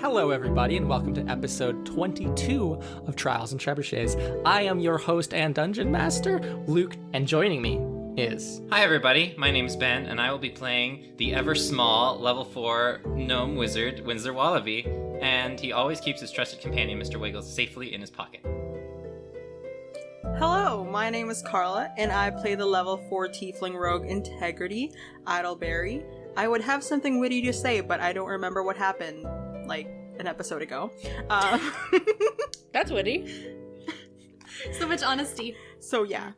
Hello, everybody, and welcome to episode 22 of Trials and Trebuchets. I am your host and dungeon master, Luke, and joining me is... Hi, everybody. My name's Ben, and I will be playing the ever-small, level 4 gnome wizard, Windsor Wallaby, and he always keeps his trusted companion, Mr. Wiggles, safely in his pocket. Hello, my name is Carla, and I play the level 4 tiefling rogue Integrity, Idleberry. I would have something witty to say, but I don't remember what happened, like, an episode ago. That's witty. So much honesty. So, yeah.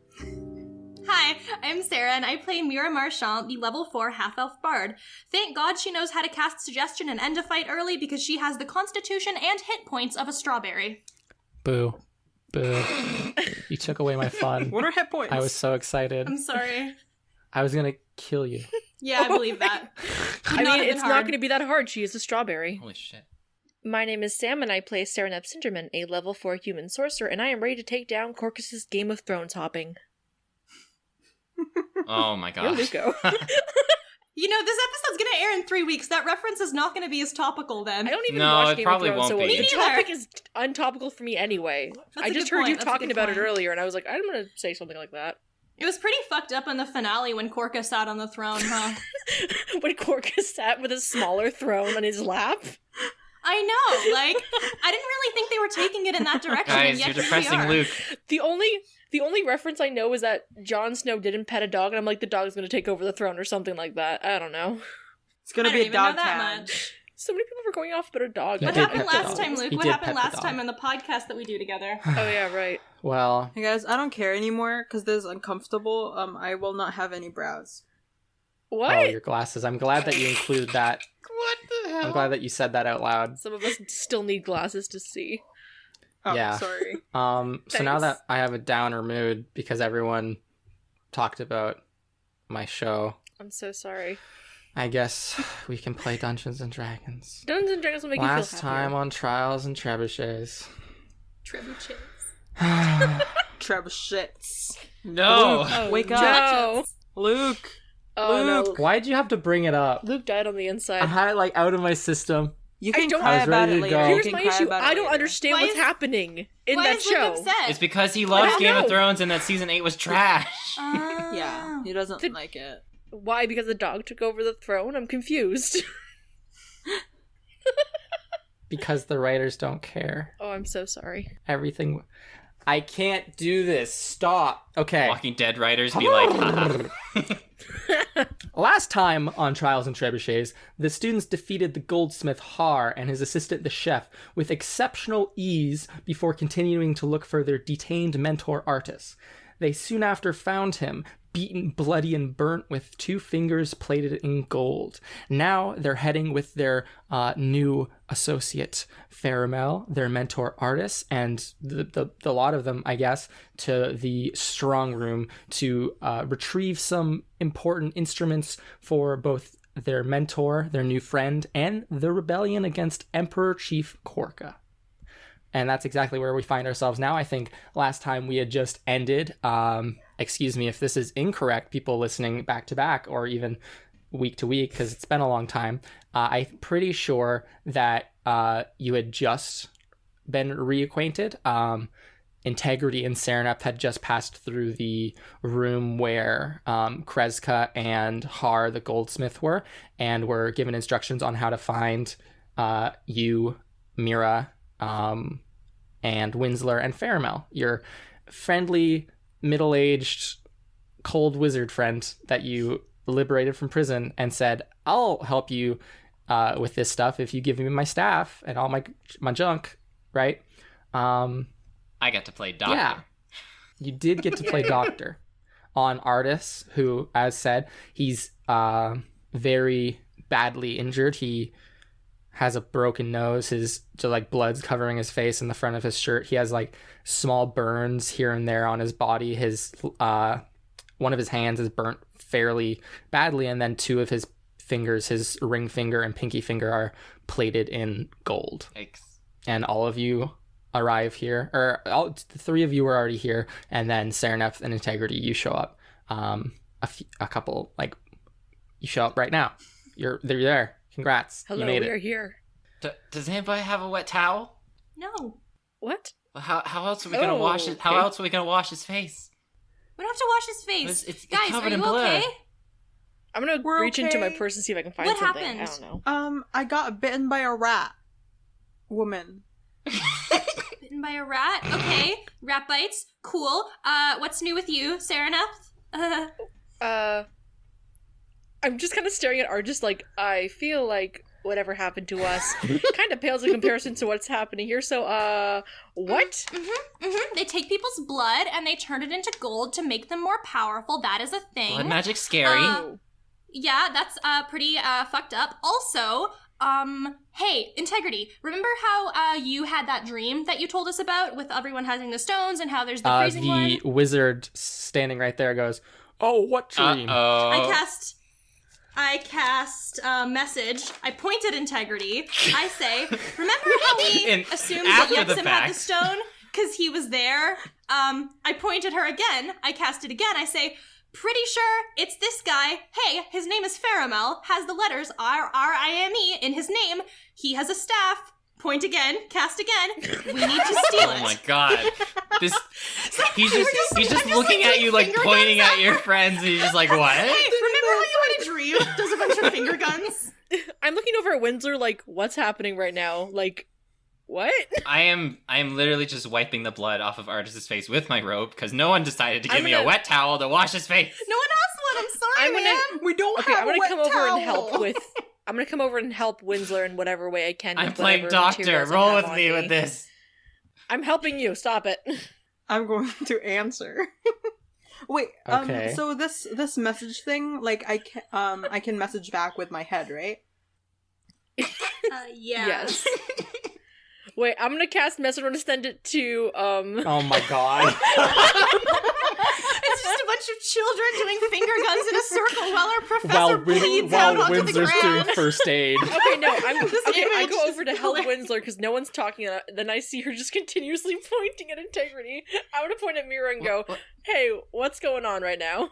Hi, I'm Sarah, and I play Mira Marchand, the level 4 half-elf bard. Thank God she knows how to cast Suggestion and end a fight early because she has the constitution and hit points of a strawberry. Boo. Boo. You took away my fun. What are hit points? I was so excited. I'm sorry. I was gonna kill you. Yeah, I believe that. I mean, it's not going to be that hard. She is a strawberry. Holy shit. My name is Sam, and I play Serenep Cinderman, a level 4 human sorcerer, and I am ready to take down Corcus's Game of Thrones hopping. Oh my gosh. Here we go. You know, this episode's gonna air in 3 weeks. That reference is not gonna be as topical then. I don't even No, watch it Game probably of Thrones, won't so be. the Me topic neither. is untopical for me anyway. That's I a just good heard you point. That's a talking good about it point. earlier, and I was like, I'm going to say something like that. It was pretty fucked up in the finale when Corcus sat on the throne, huh? When Corcus sat with a smaller throne on his lap. I know, like, I didn't really think they were taking it in that direction, and Guys, yet you're here we depressing are. Luke. The only reference I know is that Jon Snow didn't pet a dog, and I'm like, the dog's going to take over the throne or something like that. I don't know. It's gonna I be don't a even know dog that tag. much. So many people were going off about a dog. He What did happened pet the last dog. time, Luke? He What did happened pet the last dog. time on the podcast that we do together? Oh, yeah, right. Well, Hey guys, I don't care anymore, because this is uncomfortable. I will not have any brows. What? oh, your glasses. I'm glad that you included that. What the hell? I'm glad that you said that out loud. Some of us still need glasses to see. Oh, Yeah. sorry. So now Thanks. that I have a downer mood because everyone talked about my show, I'm so sorry. I guess we can play Dungeons and Dragons. Dungeons and Dragons will make Last you feel time happier. on Trials and Trebuchets. Trebuchets. Trebuchets. No! Oh, Wake up. no. Luke! Oh, no. Luke. Why'd you have to bring it up? Luke died on the I inside. had it like out of my system. You I can don't- cry I was about ready it to later. go. You Here's can my cry issue. about it I don't later. understand Why what's is- happening in Why that is show. Luke upset? It's because he I loves don't Game of know. Thrones and that season 8 was trash. Yeah, he doesn't The- like it. Why? Because the dog took over the throne? I'm confused. Because the writers don't care. Oh, I'm so sorry. Everything. I can't do this. Stop. Okay. Walking Dead writers be like, haha. Last time on Trials and Trebuchets, the students defeated the goldsmith Har and his assistant the chef with exceptional ease before continuing to look for their detained mentor Artis. They soon after found him, beaten, bloody, and burnt with 2 fingers plated in gold. Now they're heading with their new associate Faramel, their mentor Artis, and the lot of them, I guess, to the strong room to retrieve some important instruments for both their mentor, their new friend, and the rebellion against Emperor Chief Korka. And that's exactly where we find ourselves now. I think last time we had just ended, excuse me if this is incorrect, people listening back to back or even week to week, because it's been a long time. I'm pretty sure that you had just been reacquainted. Integrity and Serenep had just passed through the room where Kreska and Har, the goldsmith, were, and were given instructions on how to find you, Mira, and Winsler and Faramel, your friendly, middle-aged, cold wizard friend that you liberated from prison and said, I'll help you with this stuff if you give me my staff and all my junk, right? I got to play doctor. Yeah, you did get to play doctor on Artis, who, as said, he's very badly injured. He has a broken nose. His blood's covering his face and the front of his shirt. He has like small burns here and there on his body. His one of his hands is burnt fairly badly, and then 2 of his fingers, his ring finger and pinky finger, are plated in gold. Yikes. And all of you arrive here, or the 3 of you are already here, and then Serenep and Integrity, you show up. A couple, like, you show up right now. They're there. Congrats. Hello, you made we are it. here. Does anybody have a wet towel? No. What? How else are we gonna wash it? How okay. else are we gonna wash his face? We don't have to wash his face. It's Guys, covered are in you blood. okay? I'm gonna We're reach into my okay. purse and see if I can find What something. happened? I don't know. I got bitten by a rat. Woman. Bitten by a rat? Okay. Rat bites. Cool. What's new with you, Sereneth? I'm just kind of staring at Argis like, I feel like whatever happened to us kind of pales in comparison to what's happening here. So, what? They take people's blood and they turn it into gold to make them more powerful. That is a thing. Blood magic's scary. Yeah, that's pretty fucked up. Also, hey, Integrity, remember how you had that dream that you told us about with everyone having the stones and how there's the freezing one? The wizard standing right there goes, "Oh, what dream?" Uh-oh. I cast message. I point at Integrity. I say, remember how we assumed that after the Yexim had the fact. stone? Because he was there. I point at her again. I cast it again. I say, pretty sure it's this guy. Hey, his name is Faramel. Has the letters R-R-I-M-E in his name. He has a staff. Point again. Cast again. We need to steal it. Oh my god. This he's just I'm just, looking like, at you like finger pointing guns at your friends and he's just like, what? Hey, remember how you had a dream? Does a bunch of finger guns. I'm looking over at Winslow like, what's happening right now? Like, what? I am literally just wiping the blood off of Artis's face with my robe because no one decided to give me a wet towel to wash his face. No one asked one. I'm sorry, I'm gonna- man. We don't Okay, have I'm gonna a wet come over towel. and help with. I'm gonna come over and help Winslow in whatever way I can. I'm with playing whatever doctor. materials I Roll have with on me with this. I'm helping you. Stop it. I'm going to answer. Wait, Okay. so this message thing, like I can message back with my head, right? Yeah. Yes. Wait, I'm gonna cast message. I'm gonna send it to Oh my god. It's just a bunch of children doing finger guns in a circle while our professor bleeds out while onto the Windsor's doing ground. first aid. Okay, no, I image go is over to help hilarious. Winslow because no one's talking. Then I see her just continuously pointing at Integrity. I'm gonna point at Mira and go, "Hey, what's going on right now?"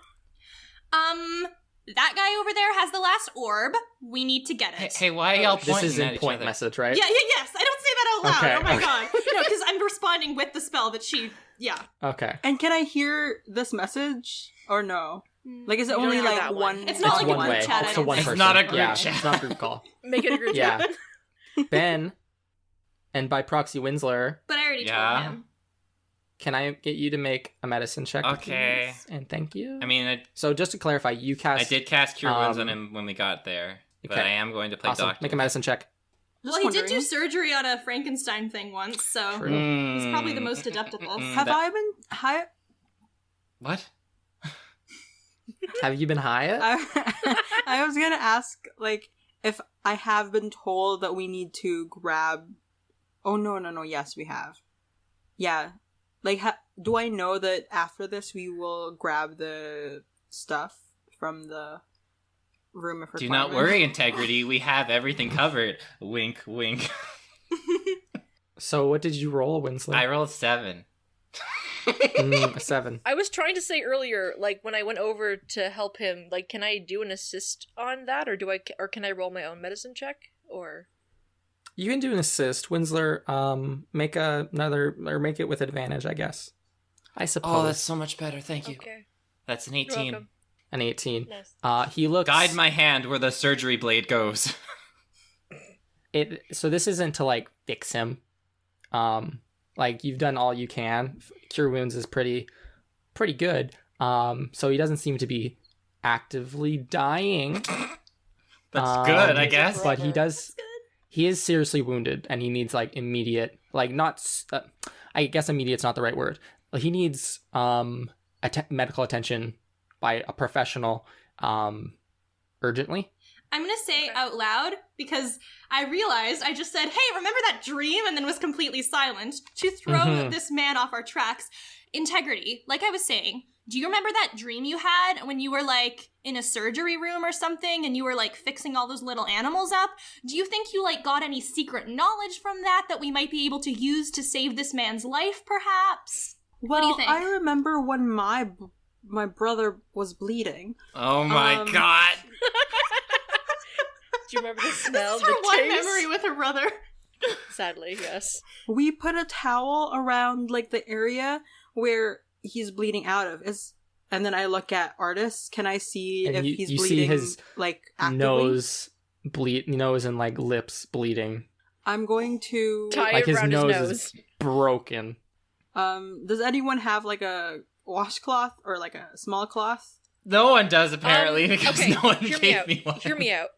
That guy over there has the last orb. We need to get it. Hey, why are y'all This pointing is at in each point other? message, right? Yeah, yes. I don't say that out loud. Okay, Oh my okay. god. No, because I'm responding with the spell that she. Yeah. Okay. And can I hear this message or no? Like, is it You don't only have like that one. one? It's not like a one group way. chat, I It's a don't one think. person. It's not a group yeah, chat. It's not a group call. Make it a group Yeah. chat. Ben, and by proxy Winsler, But I already Yeah. told him. can I get you to make a medicine check? Okay. please? And thank you. I mean, So just to clarify, you cast. I did cast Cure Wounds on um, him when we got there, but okay. I am going to play Awesome. doctor. Make a medicine check. Well, he did do wondering. surgery on a Frankenstein thing once, so True. he's probably the most adept at this. Have I been high? What? Have you been high yet? I was gonna ask, like, if I have been told that we need to grab. Oh no! Yes, we have. Yeah, like, do I know that after this we will grab the stuff from the room of Do requirement? not worry, Integrity. We have everything covered. Wink, wink. So what did you roll, Winslow? I rolled 7. A 7. I was trying to say earlier, like when I went over to help him, like, can I do an assist on that, or can I roll my own medicine check, or? You can do an assist, Winsler. Make make it with advantage, I guess. I suppose. Oh, that's so much better. Thank you. Okay, That's an you're 18. welcome. An 18. Nice. He looks. Guide my hand where the surgery blade goes. So this isn't to like fix him. Like you've done all you can. Cure wounds is pretty good. So he doesn't seem to be actively dying. That's good, I guess. But he does. He is seriously wounded, and he needs like immediate, like not. I guess immediate's not the right word. He needs medical attention by a professional, urgently. I'm gonna say out loud, because I realized I just said, hey, remember that dream? And then was completely silent to throw this man off our tracks. Integrity, like I was saying, do you remember that dream you had when you were like in a surgery room or something and you were like fixing all those little animals up? Do you think you like got any secret knowledge from that we might be able to use to save this man's life, perhaps? Well, do you think? I remember when my brother was bleeding. Oh my god. you remember the smell? This is her the one taste? memory with her brother. Sadly, yes. We put a towel around like the area where he's bleeding out of. And then I look at Artis. Can I see And if you he's see bleeding his like actively? nose and like lips bleeding. I'm going to Tie Like it his around nose his nose. is broken. does anyone have like a washcloth or like a small cloth? No one does apparently because okay, no one hear me gave out. me one. Hear me out.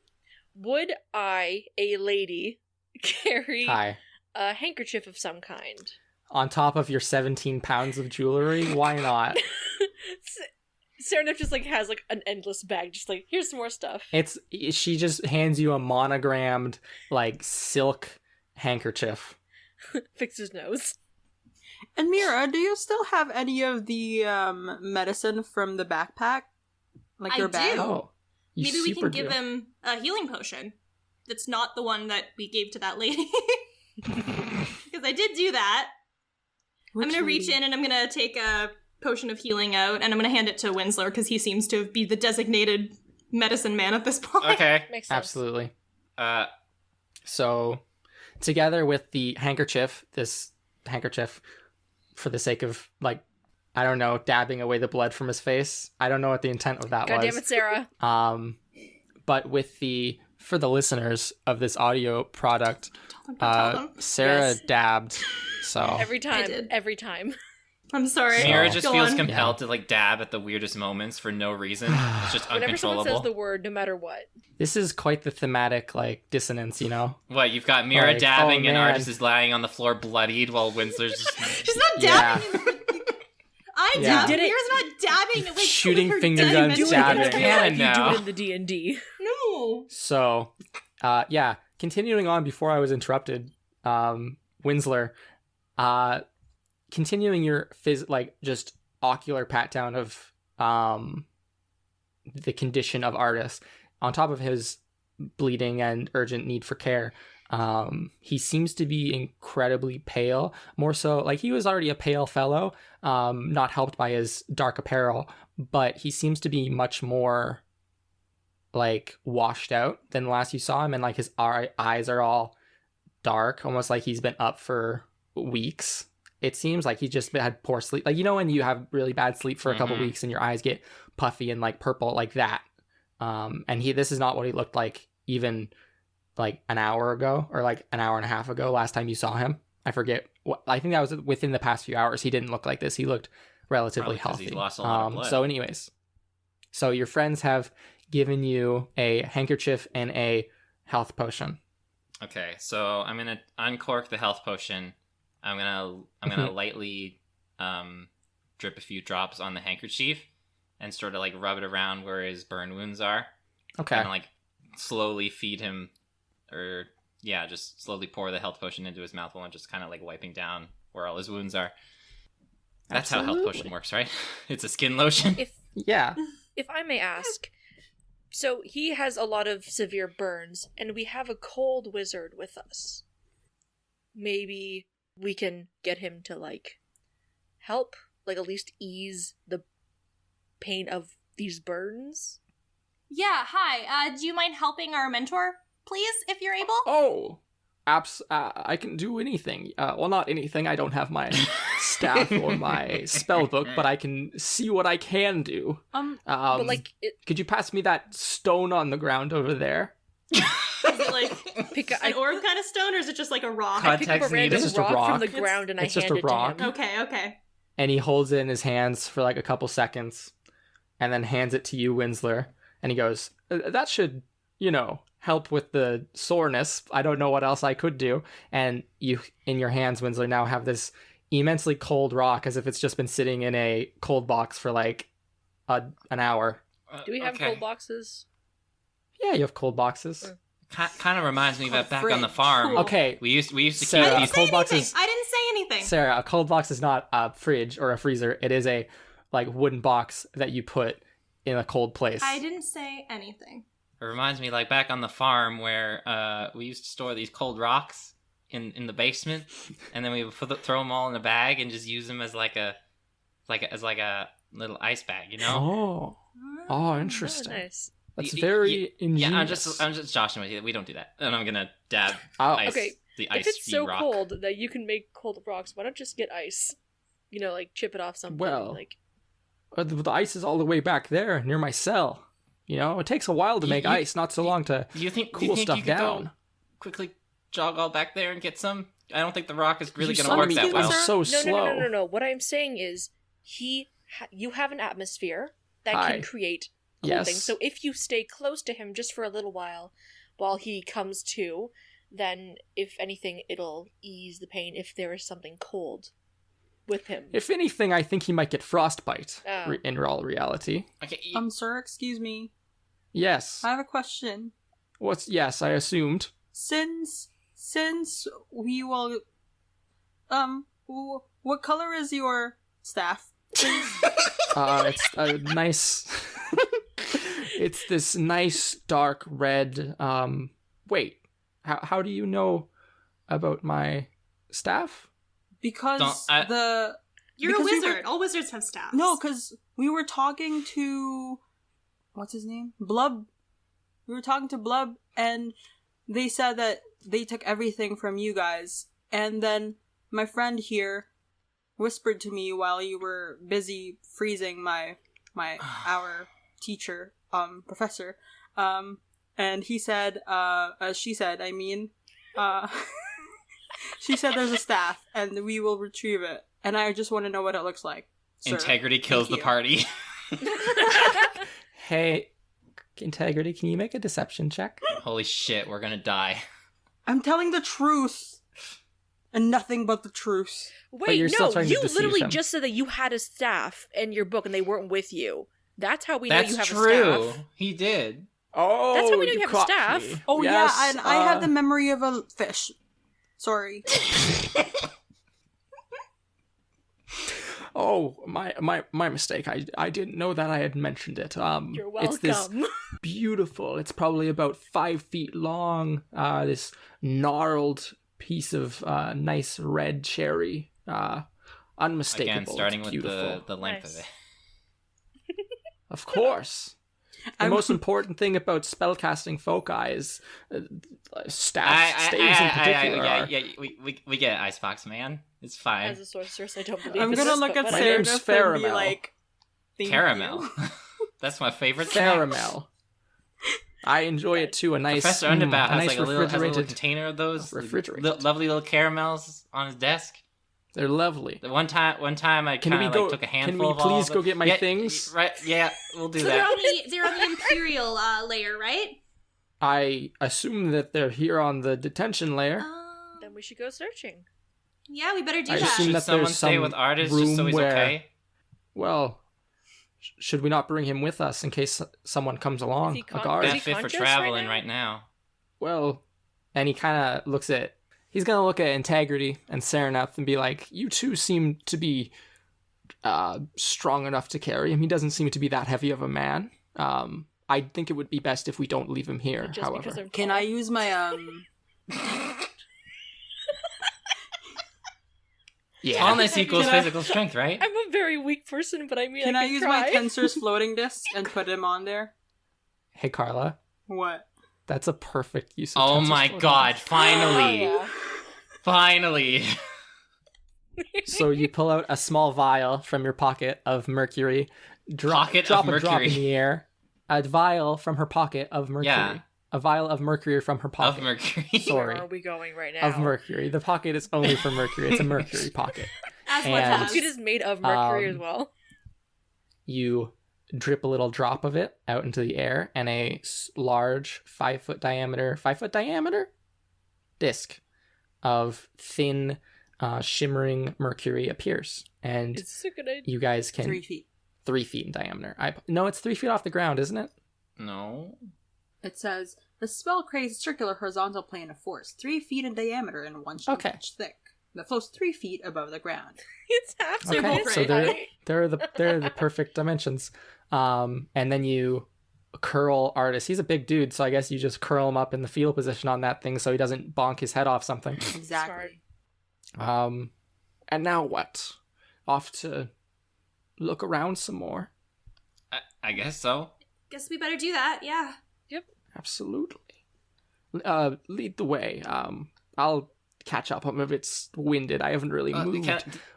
Would I, a lady, carry Hi. a handkerchief of some kind? On top of your 17 pounds of jewelry, why not? Serenif just like has like an endless bag, just like here's some more stuff. She just hands you a monogrammed like silk handkerchief. Fix his nose. And Mira, do you still have any of the medicine from the backpack? Like I your bag? do. Oh, you Maybe we super can give do. him a healing potion. That's not the one that we gave to that lady. Because I did do that. I'm Which gonna reach lady? in and I'm gonna take a potion of healing out and I'm gonna hand it to Winslow because he seems to be the designated medicine man at this point. Okay. Makes sense. Absolutely. Uh, So, together with the handkerchief, this handkerchief, for the sake of like, I don't know, dabbing away the blood from his face. I don't know what the intent of that God was. damn it, Sarah. But for the listeners of this audio product, Don't tell them. Sarah Yes. dabbed. So Every time. did. Every time. I'm sorry. Mira So- just Go feels on. compelled to like dab at the weirdest moments for no reason. It's just Whenever someone uncontrollable. says the word, no matter what. this is quite the thematic like dissonance, you know. What, you've got Mira Like, dabbing oh, and man. Artis is lying on the floor bloodied while Winslow's just... She's not Yeah. dabbing. I Yeah. dab. Did it- Mira's not dabbing. Like, Shooting with her finger dead guns, medicine. dabbing. in real Canon life, you now. do it in the D&D. No. So, yeah, continuing on before I was interrupted, Winsler, continuing your just ocular pat down of the condition of Artis, on top of his bleeding and urgent need for care. He seems to be incredibly pale, more so like he was already a pale fellow, not helped by his dark apparel, but he seems to be much more like washed out than the last you saw him, and like his eyes are all dark, almost like he's been up for weeks. It seems like he just had poor sleep, like, you know, when you have really bad sleep for a couple Mhm. weeks and your eyes get puffy and like purple like that. And this is not what he looked like even like an hour ago or like an hour and a half ago last time you saw him. I forget what, I think that was within the past few hours. He didn't look like this. He looked relatively Probably 'cause healthy. he's lost a lot of blood. So anyways, so your friends have given you a handkerchief and a health potion. Okay, so I'm gonna uncork the health potion. I'm gonna lightly drip a few drops on the handkerchief and sort of like rub it around where his burn wounds are. Okay. Kind of like slowly feed him, or yeah, just slowly pour the health potion into his mouth while I'm just kind of like wiping down where all his wounds are. That's how health potion works, right? It's a skin lotion. Yeah. If I may ask, so he has a lot of severe burns, and we have a cold wizard with us. Maybe we can get him to, like, help, like, at least ease the pain of these burns? Yeah. Hi. Do you mind helping our mentor, please, if you're able? Oh, I can do anything. Well, not anything. I don't have my staff or my spell book, but I can see what I can do. But, like, Could you pass me that stone on the ground over there? Is it like pick an orb kind of stone, or is it just like a rock? Cut- I pick up a Context random needed. It's just a rock, from rock. the ground and It's I just hand a it rock. to him. Okay. And he holds it in his hands for like a couple seconds and then hands it to you, Winsler. And he goes, that should, help with the soreness. I don't know what else I could do. And you, in your hands, Winsler, now have this immensely cold rock as if it's just been sitting in a cold box for like an hour. Do we have Okay. cold boxes? Yeah, you have cold boxes. Kind of reminds me Oh, of back on the fridge. farm. Cool. Okay, We used to Sarah, keep a these. cold box is... I didn't say anything. Sarah, a cold box is not a fridge or a freezer. It is a like wooden box that you put in a cold place. I didn't say anything. It reminds me like back on the farm where we used to store these cold rocks in the basement, and then we would throw them all in a bag and just use them as like a little ice bag, you know? Oh, interesting. Nice. That's very ingenious. Yeah, I'm just joshing with you. We don't do that. And I'm gonna dab Oh. ice, Okay, the ice if it's so rock. cold that you can make cold rocks, why not just get ice? You know, like chip it off something. Well, like The ice is all the way back there near my cell. You know, it takes a while to make ice, not so long to Do you think cool stuff you could down. go quickly jog all back there and get some? I don't think the rock is really You gonna saw work me, that it well. was so no, slow. no. What I'm saying is, you have an atmosphere that Hi. can create cold Yes. things. So if you stay close to him just for a little while he comes to, then if anything, it'll ease the pain if there is something cold with him. If anything, I think he might get frostbite Oh. in all reality. Okay, Sir, excuse me. Yes. I have a question. Yes, I assumed. Since we will, what color is your staff? It's a nice... It's this nice dark red... Wait, how do you know about my staff? Because You're because a we wizard. All wizards have staffs. No, because we were talking to... What's his name? Blub. We were talking to Blub, and they said that they took everything from you guys. And then my friend here whispered to me while you were busy freezing our teacher, professor. And he said, she said, she said there's a staff, and we will retrieve it. And I just want to know what it looks like. Sir. integrity kills Thank the you. party. Hey, Integrity, can you make a deception check? Holy shit, we're gonna die. I'm telling the truth. And nothing but the truth. But Wait, you're still no, trying to you deceive literally him. just said that you had a staff in your book and they weren't with you. That's how we know That's you have true. a staff. He did. Oh, That's how we know you have a caught staff. me. Oh Yes, yeah, and I have the memory of a fish. Sorry. Oh, my mistake. I didn't know that I had mentioned it. You're It's this welcome. beautiful. It's probably about 5 feet long. This gnarled piece of nice red cherry. Unmistakable. Again, starting It's with beautiful. the length Nice. of it. Of course. The I'm- most important thing about spellcasting foci is staves. Staves in particular. yeah, we get it, Icebox Man. It's fine. As a sorceress, I don't believe I'm this, gonna look but at My whatever. name's Sarah and be Faramel. like, "Thank Caramel. you." That's my favorite snack. Caramel. I enjoy it too. A nice, Professor Underbow a has nice like a little refrigerated. container of those refrigerated. lovely little caramels on his desk. They're lovely. The one time I Can kind we of go? like took a Can handful we of all please of go it. get my Yeah, things? Right? Yeah, we'll do So they're that. on the Imperial layer, right? I assume that they're here on the detention layer. Then we should go searching. Yeah, we better do I that. assume Should that someone there's stay some with Artis just so room he's where- okay? Well, should we not bring him with us in case someone comes along? he A con- guard. Is Not he fit for conscious traveling right right now? now. Well, and he kind of looks at. He's gonna look at Integrity and Sereneth and be like, "You two seem to be strong enough to carry him. He doesn't seem to be that heavy of a man. I think it would be best if we don't leave him here. Just However, because they're Can tall. I use my yeah, Tallness equals Can I- physical strength, right? I'm a very weak person, but I mean, Can I I can use try. my Tensor's floating disc and put him on there? Hey Carla, What? that's a perfect use of. Oh Tensor's my floating god, disc. finally. Yeah. Finally. So you pull out a small vial from your pocket of mercury, Pocket drop of a drop in mercury. the air. A vial from her pocket of mercury. Yeah. A vial of mercury from her pocket. Of mercury. Sorry. Where are we going right now? Of mercury. The pocket is only for mercury. It's a mercury pocket. As one And- has. It is made of mercury Um, as well. You drip a little drop of it out into the air, and a large 5 foot diameter disc of thin, shimmering mercury appears, and It's a good idea. you guys can 3 feet. 3 feet in diameter. No, it's 3 feet off the ground, isn't it? No. It says, the spell creates a circular horizontal plane of force, 3 feet in diameter and 1 Okay. inch thick, that floats 3 feet above the ground. It's half So Okay, both so right. they're the perfect dimensions. And then you curl Artis. He's a big dude, so I guess you just curl him up in the fetal position on that thing so he doesn't bonk his head off something. Exactly. And now what? Off to look around some more. I guess so. guess we better do that, yeah. Absolutely. Lead the way. I'll catch up. I'm a bit winded. I haven't really moved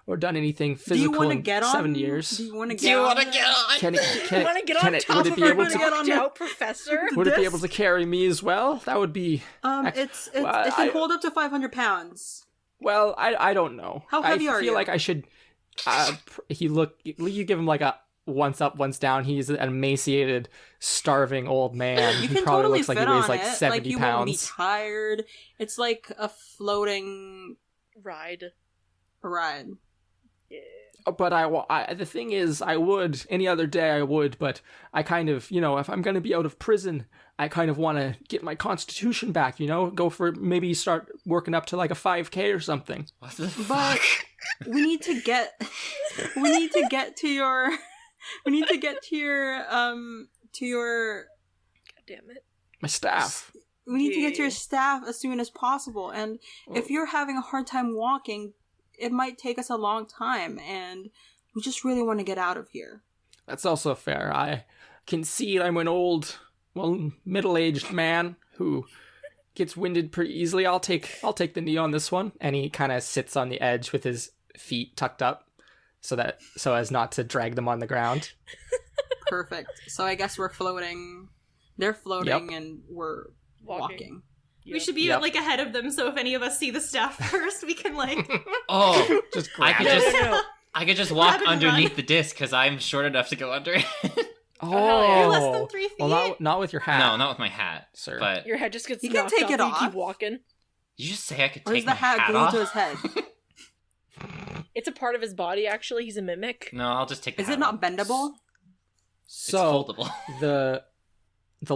or done anything Do you physical want to in get on? 7 years. Do you want to Do you get want to on? get on? Can it, You want to get on top would it of be our able to knocked out professor? would it be able to carry me as well? That would be It Well, can hold up to 500 pounds. well. I don't know. How heavy I are feel you? like I should. You give him like a once up, once down. He's an emaciated, starving old man. You He can probably totally looks like fit he weighs on like it. 70 like you won't be pounds. tired. It's like a floating Ride. ride. But the thing is, I would any other day I would, but I kind of, if I'm going to be out of prison, I kind of want to get my constitution back. Go for maybe start working up to like a 5K or something. What the But fuck? we need to get to your God damn it. My staff. we need to get to your Yeah. staff as soon as possible. And if you're having a hard time walking, it might take us a long time, and we just really want to get out of here. That's also fair. I concede I'm an old, middle-aged man who gets winded pretty easily. I'll take the knee on this one. And he kind of sits on the edge with his feet tucked up so as not to drag them on the ground. Perfect. So I guess we're floating. They're floating, and we're walking. Yeah. We should be Yep. like ahead of them, so if any of us see the staff first, we can like. Oh, Just I grab could it. just No. I could just walk Grab and underneath run. the disc because I'm short enough to go under it. Oh, You're less than 3 feet. Well, not with your hat. No, not with my hat, sir. But Your head just gets You can knocked take off it and you off. keep walking. you just say I could Or take is my the hat glued off? to his head? It's a part of his body, actually. He's a mimic. No, I'll just take the Is hat it not off. bendable? It's So foldable. the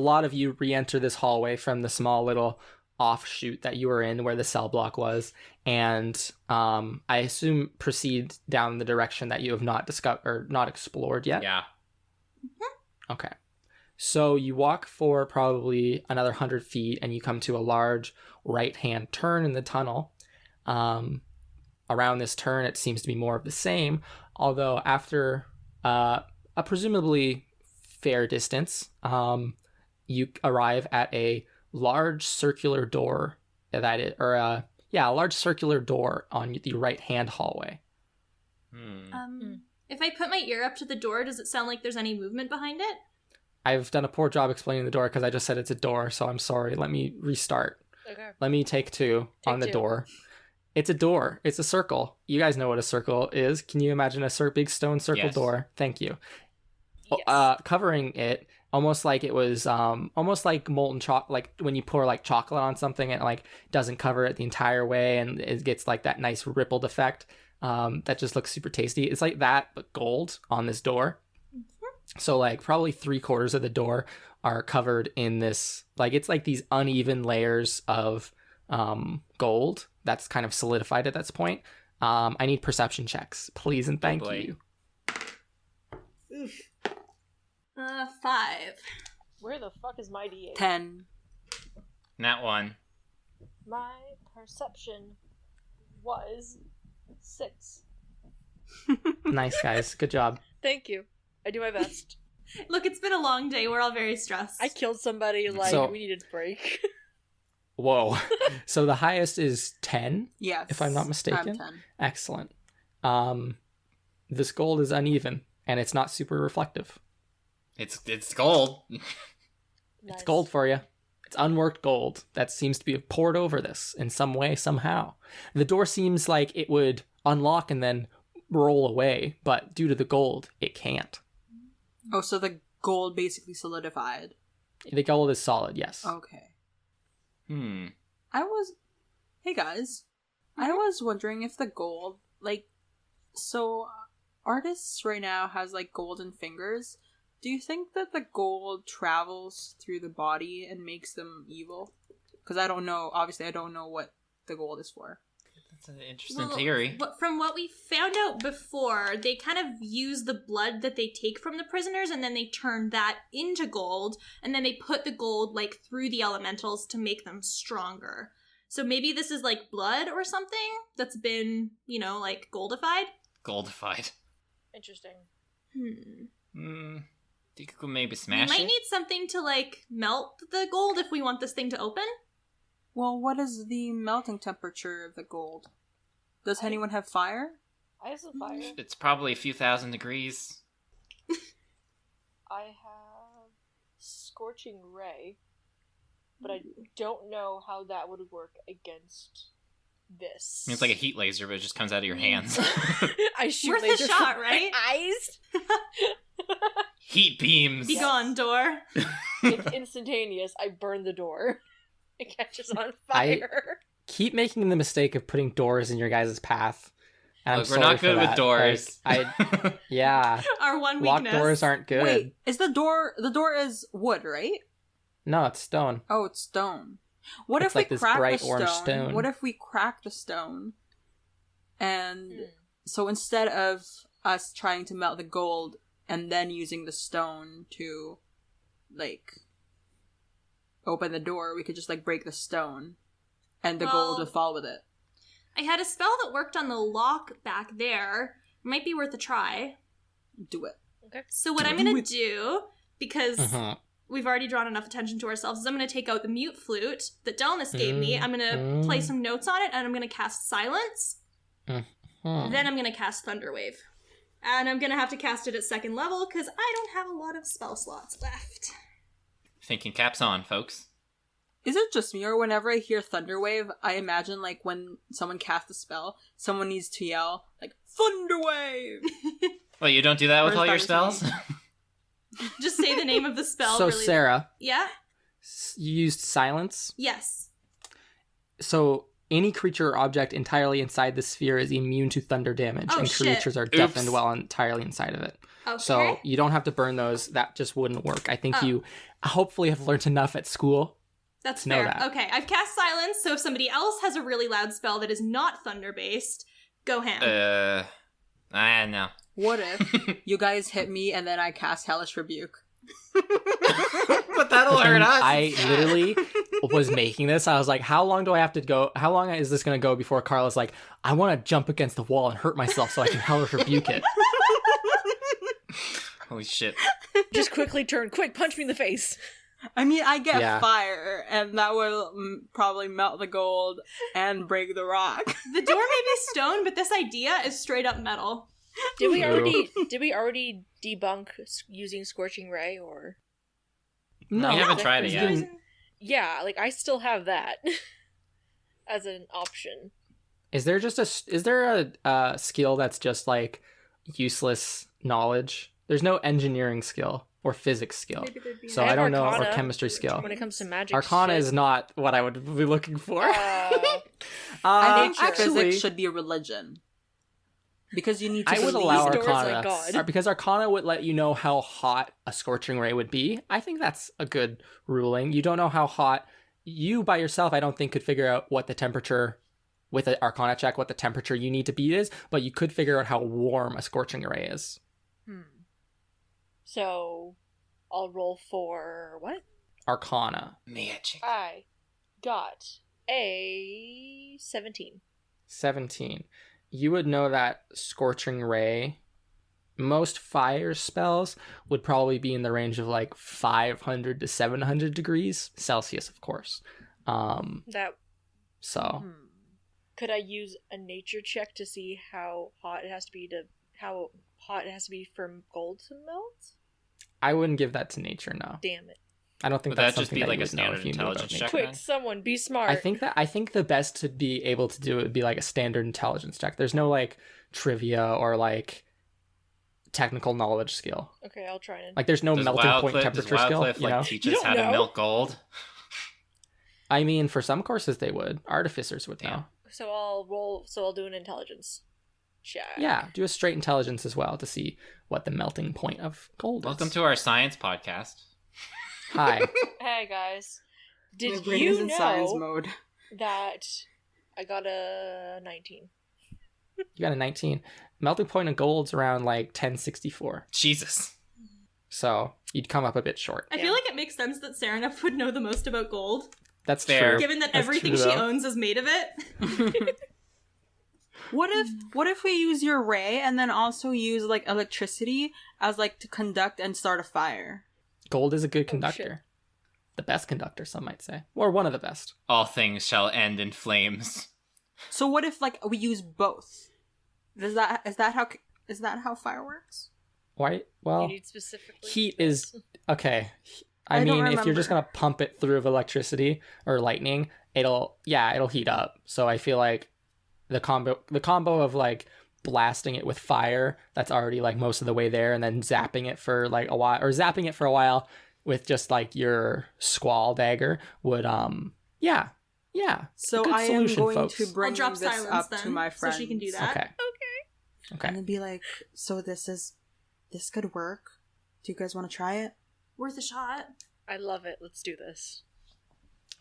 lot of you re-enter this hallway from the small little offshoot that you were in where the cell block was, and I assume proceed down the direction that you have not discovered or not explored yet. Yeah. Okay. So you walk for probably another 100 feet and you come to a large right-hand turn in the tunnel. Around this turn, it seems to be more of the same, although after a presumably fair distance, you arrive at a large circular door a large circular door on the right-hand hallway. If I put my ear up to the door, does it sound like there's any movement behind it? I've done a poor job explaining the door because I just said it's a door, so I'm sorry. Let me restart. Okay. Let me take two on the two. door. It's a door. It's a circle. You guys know what a circle is. Can you imagine a big stone circle Yes. door? Thank you. Yes. Covering it almost like it was almost like molten chocolate, like when you pour like chocolate on something and it like doesn't cover it the entire way and it gets like that nice rippled effect that just looks super tasty. It's like that but gold on this door. So like probably 3/4 of the door are covered in this, like it's like these uneven layers of gold that's kind of solidified at this point. I need perception checks, please and thank boy. you. 5. Where the fuck is my D8? 10. Nat 1. My perception was 6. Nice guys, good job. Thank you. I do my best. Look, it's been a long day. We're all very stressed. I killed somebody like So- we needed a break. Whoa. So the highest is 10, Yes. if I'm not mistaken. I'm 10. Excellent. This gold is uneven and it's not super reflective. It's gold. It's gold for you. It's unworked gold that seems to be poured over this in some way, somehow. The door seems like it would unlock and then roll away, but due to the gold, it can't. Oh, so the gold basically solidified. The gold is solid, yes. Okay. Hmm. Hey guys. I was wondering if the gold, artists right now has like golden fingers. Do you think that the gold travels through the body and makes them evil? Because I don't know. Obviously, I don't know what the gold is for. That's an interesting theory. From what we found out before, they kind of use the blood that they take from the prisoners and then they turn that into gold and then they put the gold like through the elementals to make them stronger. So maybe this is like blood or something that's been, like goldified. Goldified. Interesting. Hmm. You could maybe We smash might it. need something to, like, melt the gold if we want this thing to open. Well, what is the melting temperature of the gold? Does anyone have fire? I have some fire. It's probably a few thousand degrees. I have Scorching Ray, but I don't know how that would work against this. I mean, it's like a heat laser, but it just comes out of your hands. I shoot Worth a lasers shot, from right? my eyes. Heat beams. Be gone, door. It's instantaneous. I burn the door. It catches on I- fire. Keep making the mistake of putting doors in your guys' path. And Look, I'm we're sorry not for good with that. doors. Like, yeah, Our one locked weakness. doors aren't good. Wait, is the door is wood, right? No, it's stone. Oh, it's stone. What It's if like we this crack bright the orange stone? stone. What if we crack the stone? And so instead of us trying to melt the gold and then using the stone to, like, open the door, we could just, like, break the stone and the gold Well- would fall with it. I had a spell that worked on the lock back there. Might be worth a try. Do it. So what I'm Do gonna it. do, because Mhm. we've already drawn enough attention to ourselves, is I'm gonna take out the mute flute that Delnus gave me. I'm gonna play some notes on it, and I'm gonna cast silence. Hmm. Then I'm gonna cast Thunderwave. And I'm gonna have to cast it at 2nd level, because I don't have a lot of spell slots left. Thinking caps on, folks. Is it just me, or whenever I hear Thunderwave, I imagine, like, when someone casts a spell, someone needs to yell, like, Thunderwave! Well, you don't do that with Or all your is that what spells? Just say the name of the spell. So, really... Sarah, Yeah? you used silence. Yes. So, any creature or object entirely inside the sphere is immune to thunder damage, Oh, and shit. creatures are deafened while entirely inside of it. Okay. So, you don't have to burn those. That just wouldn't work. I think Oh. you hopefully have learned enough at school. That's know fair. that. Okay, I've cast silence, so if somebody else has a really loud spell that is not thunder-based, go ham. No. What if you guys hit me and then I cast Hellish Rebuke? But that'll hurt And us. I literally was making this. I was like, how long do I have to go? How long is this going to go before Carla's like, I want to jump against the wall and hurt myself so I can hellish rebuke it? Holy shit. Just quickly turn. Quick, punch me in the face. I mean, I get Yeah. fire, and that will probably melt the gold and break the rock. The door may be stone, but this idea is straight up metal. Did we Ew. already debunk using Scorching Ray or? No, We haven't tried it it's yet. been- Yeah, like I still have that as an option. Is there just a skill that's just like useless knowledge? There's no engineering skill or physics skill. Maybe there'd be So I I have don't know, or Arcana. chemistry skill. When it comes to magic, Arcana shit. is not what I would be looking for. I think actually, physics should be a religion. Because you need to I would believe allow doors are Arcana God. because Arcana would let you know how hot a scorching ray would be. I think that's a good ruling. You don't know how hot you by yourself. I don't think could figure out what the temperature with an Arcana check, what the temperature you need to beat is, but you could figure out how warm a scorching ray is. So, I'll roll for what? Arcana. Magic. I got a 17. 17. You would know that scorching ray, most fire spells would probably be in the range of like 500 to 700 degrees Celsius, of course. That So could I use a nature check to see how hot it has to be for gold to melt? I wouldn't give that to nature. No, Damn it! I don't think Would that's that just something be that like you a would know standard if you knew about intelligence nature. check? Quick, then? someone be smart. I think the best to be able to do it would be like a standard intelligence check. There's no like trivia or like technical knowledge skill. Okay, I'll try and. Like there's no Does melting point Wildcliff, temperature does skill. Wildcliff, You know? teach You us don't how to know. melt gold? I mean, for some courses they would. Artificers would Yeah. know. So I'll roll. So I'll do an intelligence check. Yeah, do a straight intelligence as well to see what the melting point of gold Welcome is. to our science podcast. Hi. Hey guys, My did brain you is in science know mode. that I got a 19? You got a 19. Melting point of gold's around like 1064. Jesus. So you'd come up a bit short. I feel like it makes sense that Serenep would know the most about gold, That's Fair. true. given that That's everything true, she though. owns is made of it. What if we use your ray and then also use like electricity as like to conduct and start a fire? Gold is a good shit. conductor. The best conductor, some might say. Or one of the best. All things shall end in flames. So what if like we use both? Is that how fire works? Why? Well, You need specifically heat is... Okay. I I don't mean, if you're just remember. going to pump it through with electricity or lightning, it'll heat up. So I feel like the combo of like blasting it with fire that's already like most of the way there, and then zapping it for like a while, or zapping it for a while with just like your squall dagger would yeah. So Good I am solution, going folks. to bring I'll drop this silence up then, to my friends. so she can do that. Okay. Okay. And be like, so this could work. Do you guys want to try it? Worth a shot. I love it. Let's do this.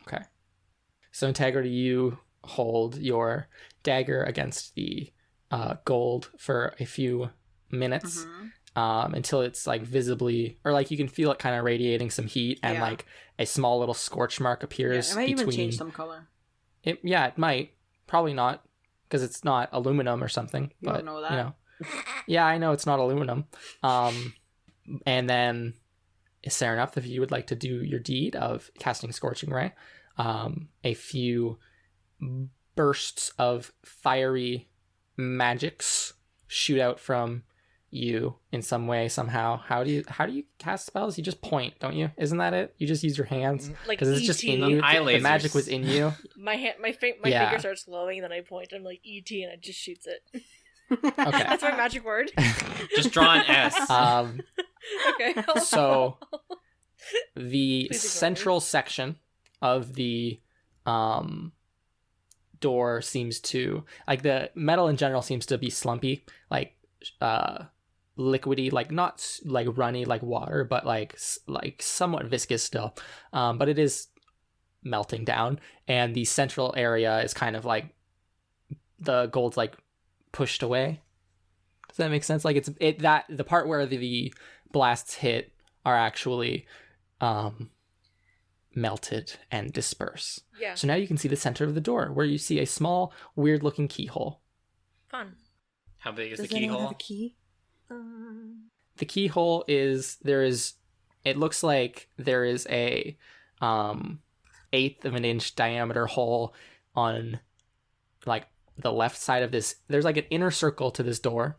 Okay. So Integrity, you hold your dagger against the gold for a few minutes until it's like visibly, or like you can feel it kind of radiating some heat, and Yeah. like a small little scorch mark Yeah, appears it might even between. change some color. It might. Probably not, because it's not aluminum or something. You but don't know that. you know, yeah, I know it's not aluminum. And then, fair enough, if you would like to do your deed of casting Scorching Ray, a few bursts of fiery magics shoot out from you in some way, somehow. How do you cast spells? You just point, don't you? Isn't that it? You just use your hands Like because it's just in ET. you. Eye The magic lasers. was in you. My Yeah. finger starts glowing, then I point. I'm like ET, and it just shoots it. Okay. That's my magic word. Just draw an S. Okay. So the Please ignore central section of the door seems to, like, the metal in general seems to be slumpy, like liquidy, like not like runny like water, but like somewhat viscous still, but it is melting down, and the central area is kind of like the gold's like pushed away. Does that make sense? Like that the part where the blasts hit are actually melted and disperse. Yeah. So now you can see the center of the door, where you see a small, weird-looking keyhole. Fun. How big is Does the anyone keyhole? have a key? The keyhole it looks like there is a 1/8 of an inch diameter hole on like the left side of this. There's like an inner circle to this door,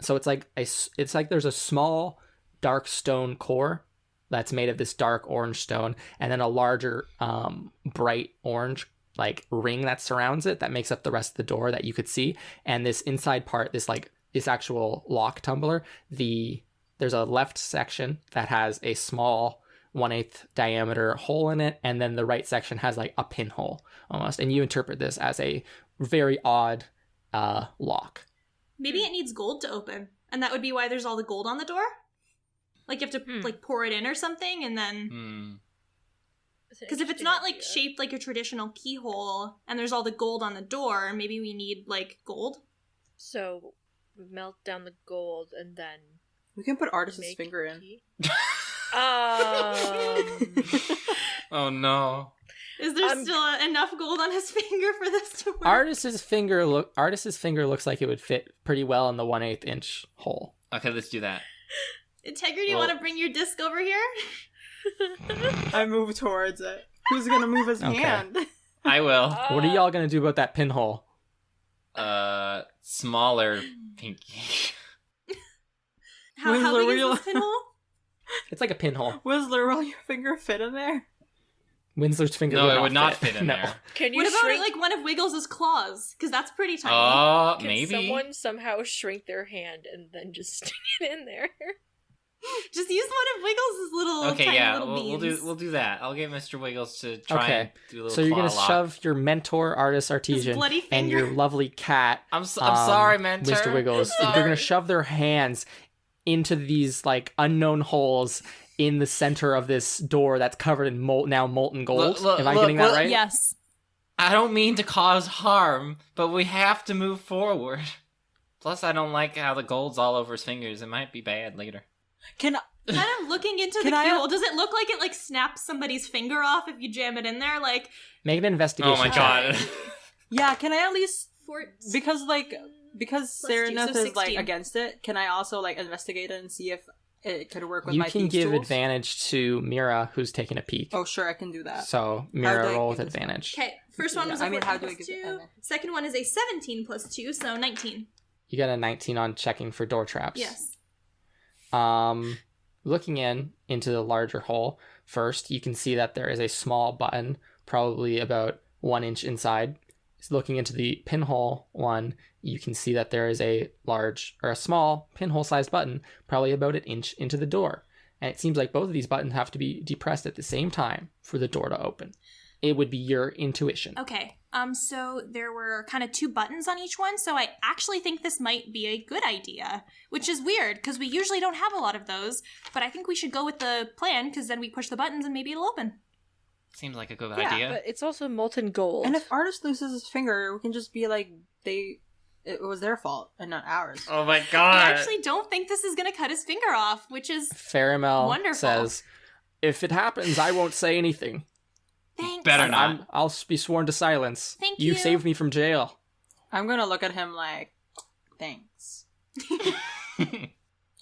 so it's like there's a small dark stone core that's made of this dark orange stone, and then a larger bright orange like ring that surrounds it that makes up the rest of the door that you could see. And this inside part, this actual lock tumbler, there's a left section that has a small 1/8 diameter hole in it, and then the right section has like a pinhole almost, and you interpret this as a very odd lock. Maybe it needs gold to open, and that would be why there's all the gold on the door. Like you have to like pour it in or something, and then Hmm. because if it's not like shaped like a traditional keyhole, and there's all the gold on the door, maybe we need like gold. So we melt down the gold and then We can put Artis's make finger in. key. Oh no. Is there still enough gold on his finger for this to work? Artist's finger looks like it would fit pretty well in the 1/8 inch hole. Okay, let's do that. Integrity, you Well- want to bring your disc over here? I move towards it. Who's gonna move his Okay. hand? I will. What are y'all gonna do about that pinhole? Smaller pinky. How Where's the big real- is this pinhole? It's like a pinhole. Whistler, will your finger fit in there? Winsler's finger No, it would not fit in No. there. Can you What about shrink? like one of Wiggles' claws? Because that's pretty tiny. Oh, Can maybe. someone somehow shrink their hand and then just stick it in there? Just use one of Wiggles' little Okay, tiny yeah, little we'll beans. do that. I'll get Mr. Wiggles to try Okay. and do a little So you're gonna claw lock. shove your mentor, artist, artesian, bloody and finger. your lovely cat. I'm sorry, Mentor. Mr. Wiggles. I'm You're gonna sorry. shove their hands into these like unknown holes in the center of this door that's covered in molten gold. Look, Am I look, getting that look. right? Yes. I don't mean to cause harm, but we have to move forward. Plus, I don't like how the gold's all over his fingers. It might be bad later. Can Kind of looking into the Can I- keyhole. Does it look like it like snaps somebody's finger off if you jam it in there? Like, Make an investigation. Oh my check. god. can I at least because Serenith so is like 16. against it, can I also like investigate it and see if it could work with You my can thieves' give tools? advantage to Mira, who's taking a peek. Oh, sure, I can do that. So do Mira, I roll with give this? advantage. Okay, first one was a I mean, 14 how do I plus get 2. Second one is a 17 plus 2, so 19. You got a 19 on checking for door traps. Yes. Looking into the larger hole, first, you can see that there is a small button, probably about 1 inch inside. Looking into the pinhole one, you can see that there is a small pinhole-sized button, probably about 1 inch into the door. And it seems like both of these buttons have to be depressed at the same time for the door to open. It would be your intuition. Okay. So there were kind of 2 buttons on each one, so I actually think this might be a good idea, which is weird because we usually don't have a lot of those, but I think we should go with the plan because then we push the buttons and maybe it'll open. Seems like a good Yeah, idea. But it's also molten gold. And if Artist loses his finger, we can just be like, it was their fault and not ours. Oh my I god. actually don't think this is going to cut his finger off, which is Faramel wonderful. says, "If it happens, I won't say anything. thanks. Better not. I'll be sworn to silence. Thank You you. saved me from jail." I'm gonna look at him like, thanks.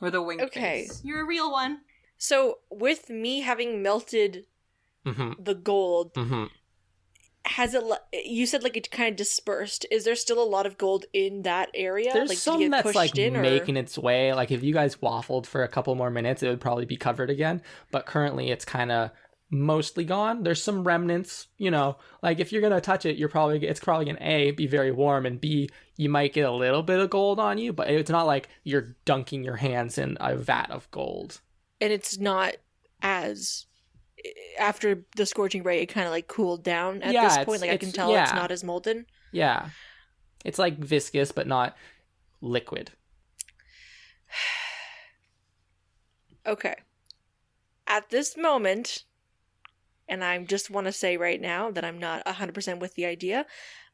With a wink Okay. face. You're a real one. So, with me having melted Mm-hmm. the gold, Mm-hmm. has it? You said like it kind of dispersed. Is there still a lot of gold in that area? There's like, did some it get that's pushed like in, or- making its way. Like if you guys waffled for a couple more minutes, it would probably be covered again. But currently, it's kind of mostly gone. There's some remnants. Like if you're gonna touch it, it's probably gonna A, be very warm, and B, you might get a little bit of gold on you. But it's not like you're dunking your hands in a vat of gold. and it's not as after the scorching ray, it kind of like cooled down at Yeah, this it's- point. Like I it's- can tell yeah. it's not as molten. Yeah, it's like viscous, but not liquid. Okay. At this moment, and I just want to say right now that I'm not 100% with the idea,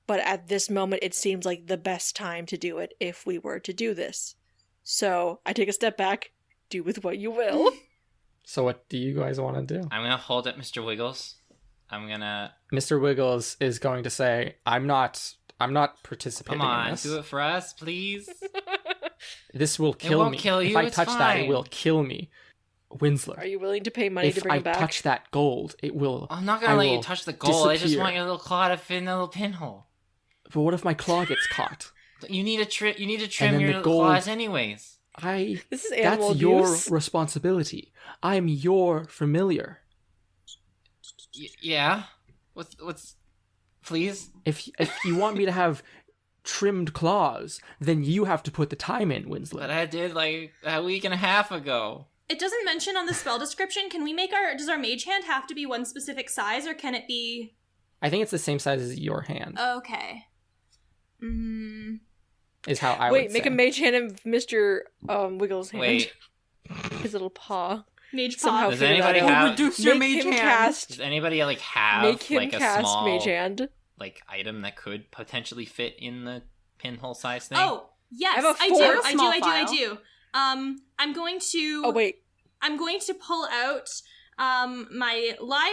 but at this moment, it seems like the best time to do it if we were to do this. So I take a step back, do with what you will. So what do you guys want to do? I'm gonna hold it, Mr. Wiggles. I'm gonna Mr. Wiggles is going to say, I'm not participating come on, in this. do it for us, please. This will kill won't me. kill you, If I it's touch that, it fine. will kill me. Winsler, Are you willing to pay money to if bring I it back? touch that gold, it will. I'm not gonna I let you will touch the gold. I just disappear. want your little claw to fit in the little pinhole. But what if my claw gets caught? You need to And trim then your the little gold- claws anyways. This is animal That's your abuse. responsibility. I'm your familiar. Yeah. What's please? If you want me to have trimmed claws, then you have to put the time in, But Winslet. I did like a week and a half ago. It doesn't mention on the spell description. Can we does our mage hand have to be one specific size, or can it be? I think it's the same size as your hand. Okay. Is how I Wait, would make say. a mage hand of Mr. Wiggles' hand. Wait, His little paw. Mage Somehow paw. Does figure that anybody out. have- Reduce your Make mage him hand. cast. does anybody like have Make him like a cast small mage hand. like item that could potentially fit in the pinhole size thing? Oh yes, I have a I four. do. Small I file. do. I'm going to. Oh wait, I'm going to pull out my lyre,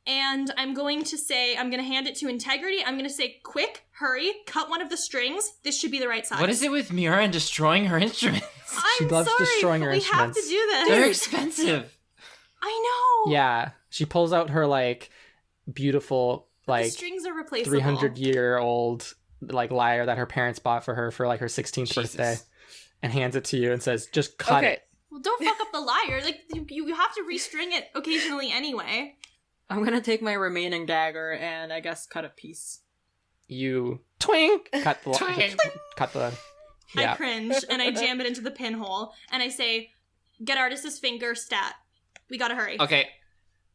and I'm going to hand it to Integrity. I'm going to say, quick, hurry, cut one of the strings. This should be the right size. What is it with Mira and destroying her instruments? She I'm loves sorry, destroying but her we have to instruments. do this. They're expensive. I know. Yeah, she pulls out her like beautiful The like strings are replaceable. 300-year-old like lyre that her parents bought for her for like her 16th Jesus. birthday, and hands it to you and says, "Just cut okay. it." Well, don't fuck up the lyre. Like you have to restring it occasionally anyway. I'm gonna take my remaining dagger and I guess cut a piece. You twink cut the Twink. cut the I yeah. cringe and I jam it into the pinhole and I say, "Get Artis's finger stat. We gotta hurry." Okay,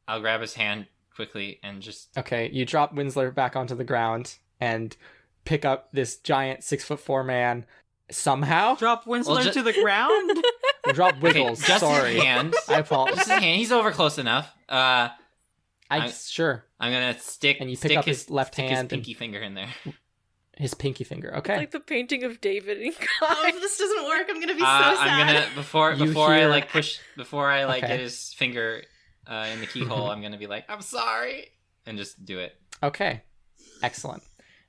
I'll grab his hand quickly and just Okay, you drop Winsler back onto the ground and pick up this giant 6'4" man. Somehow, Drop Winslow Well, ju- to the ground. you drop okay, Wiggles. just Sorry, his hand. I apologize. Just his hand. He's over close enough. Sure. I'm gonna stick And you pick stick up his left stick hand his and- pinky finger in there. His pinky finger. Okay. Like the painting of David and Oh, God. if this doesn't work, I'm gonna be so I'm sad. gonna before You I hear- like push before I like Okay. get his finger in the keyhole. I'm gonna be like, I'm sorry, and just do it. Okay. Excellent.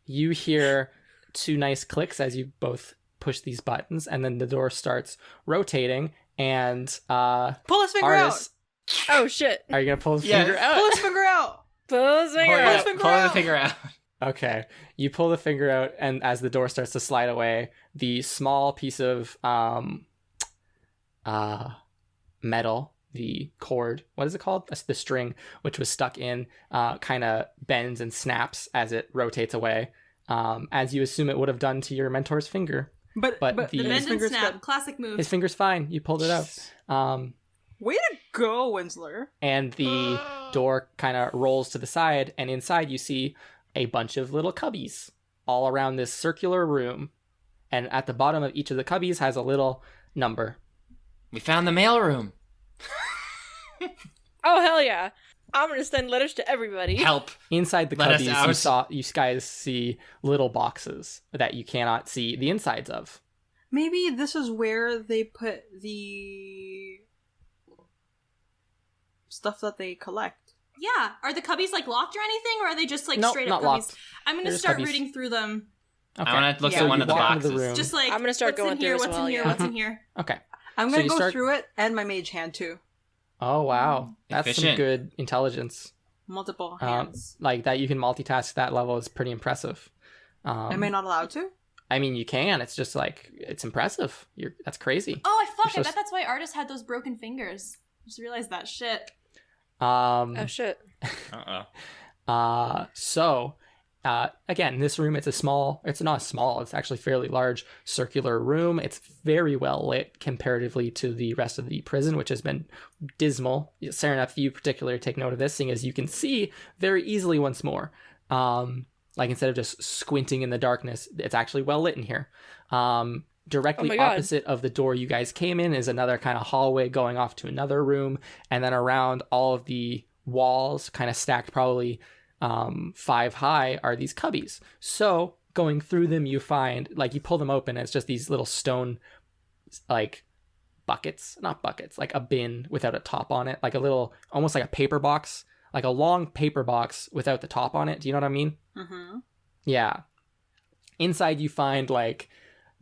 You hear 2 nice clicks as you both push these buttons, and then the door starts rotating, and Pull his finger Artis, Oh shit. are you gonna pull his Yes. finger out! out? Pull his finger out! Pull his finger Pull out. finger the out. finger out. Okay, you pull the finger out, and as the door starts to slide away, the small piece of metal, the cord, what is it called? That's the string, which was stuck in, kind of bends and snaps as it rotates away, as you assume it would have done to your mentor's finger. But the- his Bend and finger's snap. good. Classic move. His finger's fine. You pulled it out. Way to go, Winsler. And the door kind of rolls to the side, and inside you see a bunch of little cubbies all around this circular room. And at the bottom of each of the cubbies has a little number. We found the mailroom. Oh hell yeah. I'm gonna send letters to everybody. Help. Inside the Let us cubbies, out. you guys see little boxes that you cannot see the insides of. Maybe this is where they put the stuff that they collect. Yeah. Are the cubbies like locked or anything, or are they just like Nope, straight not up cubbies? locked. I'm gonna They're just start cubbies. reading through them. Okay. I want to look Yeah. at So one you of the walk into boxes. the room. Just like I'm gonna start what's going in here, through as what's well, in here, yeah. what's in here. Okay. I'm So gonna you go start- through it and my mage hand too. Oh, wow. That's some Efficient. good intelligence. Multiple hands. Like that you can multitask that level is pretty impressive. Am I not allowed to? I mean, you can. It's just like, it's impressive. That's crazy. Oh, I You're bet so- that's why artists had those broken fingers. Just realized that shit. Oh shit. Uh-oh. So, again, this room, it's not small, it's actually fairly large circular room. It's very well lit comparatively to the rest of the prison, which has been dismal. Sarah, if you particularly take note of this, seeing as you can see very easily once more. Like instead of just squinting in the darkness, it's actually well lit in here. Directly Oh my God. opposite of the door you guys came in is another kind of hallway going off to another room, and then around all of the walls, kind of stacked probably 5 high, are these cubbies. So going through them, you find, like, you pull them open, and it's just these little stone, like, not buckets, like a bin without a top on it, like a little, almost like a paper box, like a long paper box without the top on it. Do you know what I mean? Mm-hmm. Yeah. Inside you find, like,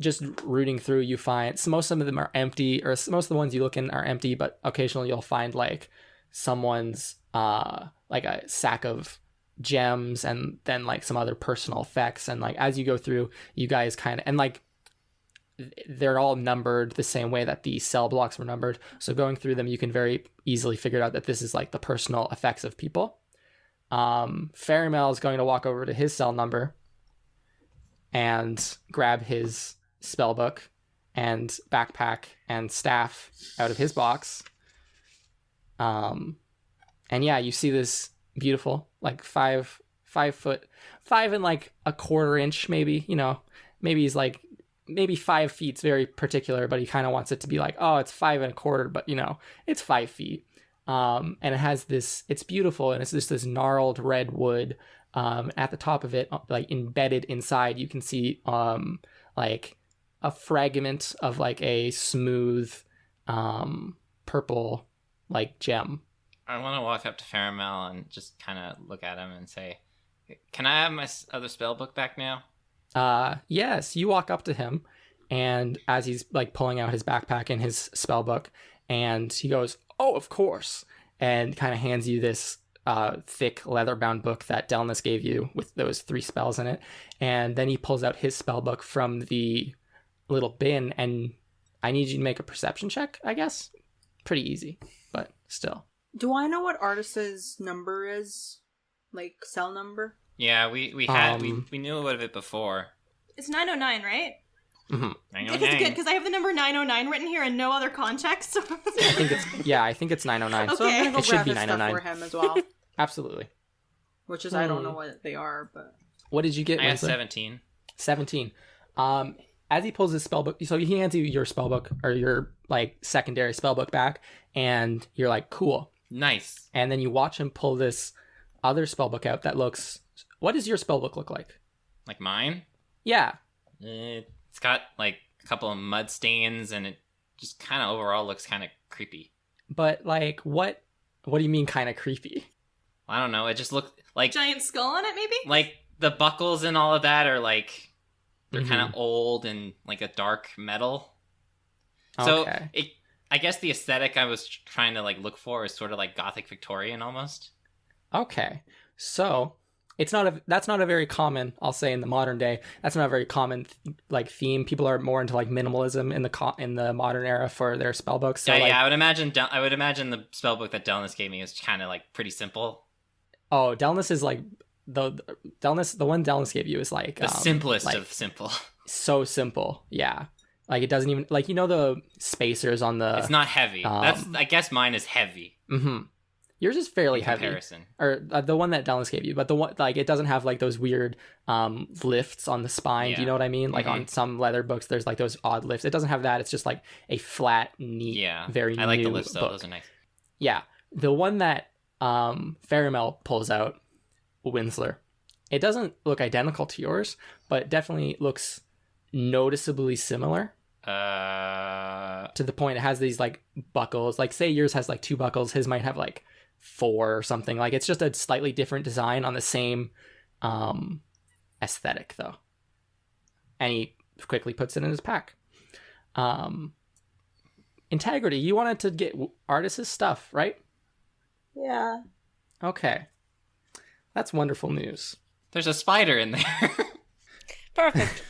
just rooting through, you find, so most of them are empty, or most of the ones you look in are empty, but occasionally you'll find, like, someone's, like a sack of gems, and then, like, some other personal effects. And, like, as you go through, you guys kind of, and, like, they're all numbered the same way that the cell blocks were numbered. So going through them, you can very easily figure out that this is, like, the personal effects of people. Farimel is going to walk over to his cell number and grab his spell book and backpack and staff out of his box. And yeah, you see this beautiful, like 5 foot, 5 and like a quarter inch, maybe, maybe he's like, maybe 5 feet's very particular, but he kind of wants it to be like, oh, it's 5 and a quarter, but it's 5 feet. And it has this, it's beautiful, and it's just this gnarled red wood. At the top of it, like embedded inside, you can see like a fragment of like a smooth purple like gem. I want to walk up to Faramel and just kind of look at him and say, "Can I have my other spell book back now?" Yes, you walk up to him, and as he's like pulling out his backpack and his spell book, and he goes, "Oh, of course," and kind of hands you this thick leather-bound book that Delnus gave you with those 3 spells in it. And then he pulls out his spell book from the little bin, and I need you to make a perception check, I guess. Pretty easy, but still. Do I know what Artis's number is? Like, cell number? Yeah, we had we knew of it before. It's 909, right? Mm-hmm. It's good because I have the number 909 written here and no other context. So I think it's 909. Okay. So I'm gonna go It should grab be his stuff 909. for him as well. Absolutely. Which is, I don't know what they are, but... What did you get, I got Winslow? 17. 17. As he pulls his spellbook, so he hands you your spellbook, or your like secondary spellbook back, and you're like, cool. Nice. And then you watch him pull this other spellbook out that looks. What does your spellbook look like? Like mine? Yeah. It's got like a couple of mud stains, and it just kind of overall looks kind of creepy. But like, what do you mean kind of creepy? I don't know. It just looked like giant skull on it, maybe? like the buckles and all of that are like they're Mhm. kind of old and like a dark metal. So Okay. I guess the aesthetic I was trying to like look for is sort of like Gothic Victorian almost. Okay. So that's not a very common, I'll say, in the modern day. That's not a very common like theme. People are more into like minimalism in the modern era for their spell books. So Yeah, I would imagine. I would imagine the spell book that Delnus gave me is kind of like pretty simple. Oh, Delnus is like the one Delnus gave you is like The simplest like, of simple. so simple. Yeah. Like it doesn't even like the spacers on the. It's not heavy. I guess mine is heavy. Mm-hmm. Yours is fairly in heavy. comparison. Or the one that Dallas gave you, but the one like it doesn't have like those weird lifts on the spine. Do you Yeah. know what I mean? Like Mhm. on some leather books, there's like those odd lifts. It doesn't have that. It's just like a flat, neat, Yeah, very I like new the lifts though; book. those are nice. Yeah, the one that Faramel pulls out, Winsler. It doesn't look identical to yours, but it definitely looks noticeably similar. To the point it has these like buckles. Like say yours has like 2 buckles, his might have like 4 or something. Like it's just a slightly different design on the same aesthetic though. And he quickly puts it in his pack. Integrity, you wanted to get Artis's stuff, right? Yeah. Okay. That's wonderful news. There's a spider in there. Perfect.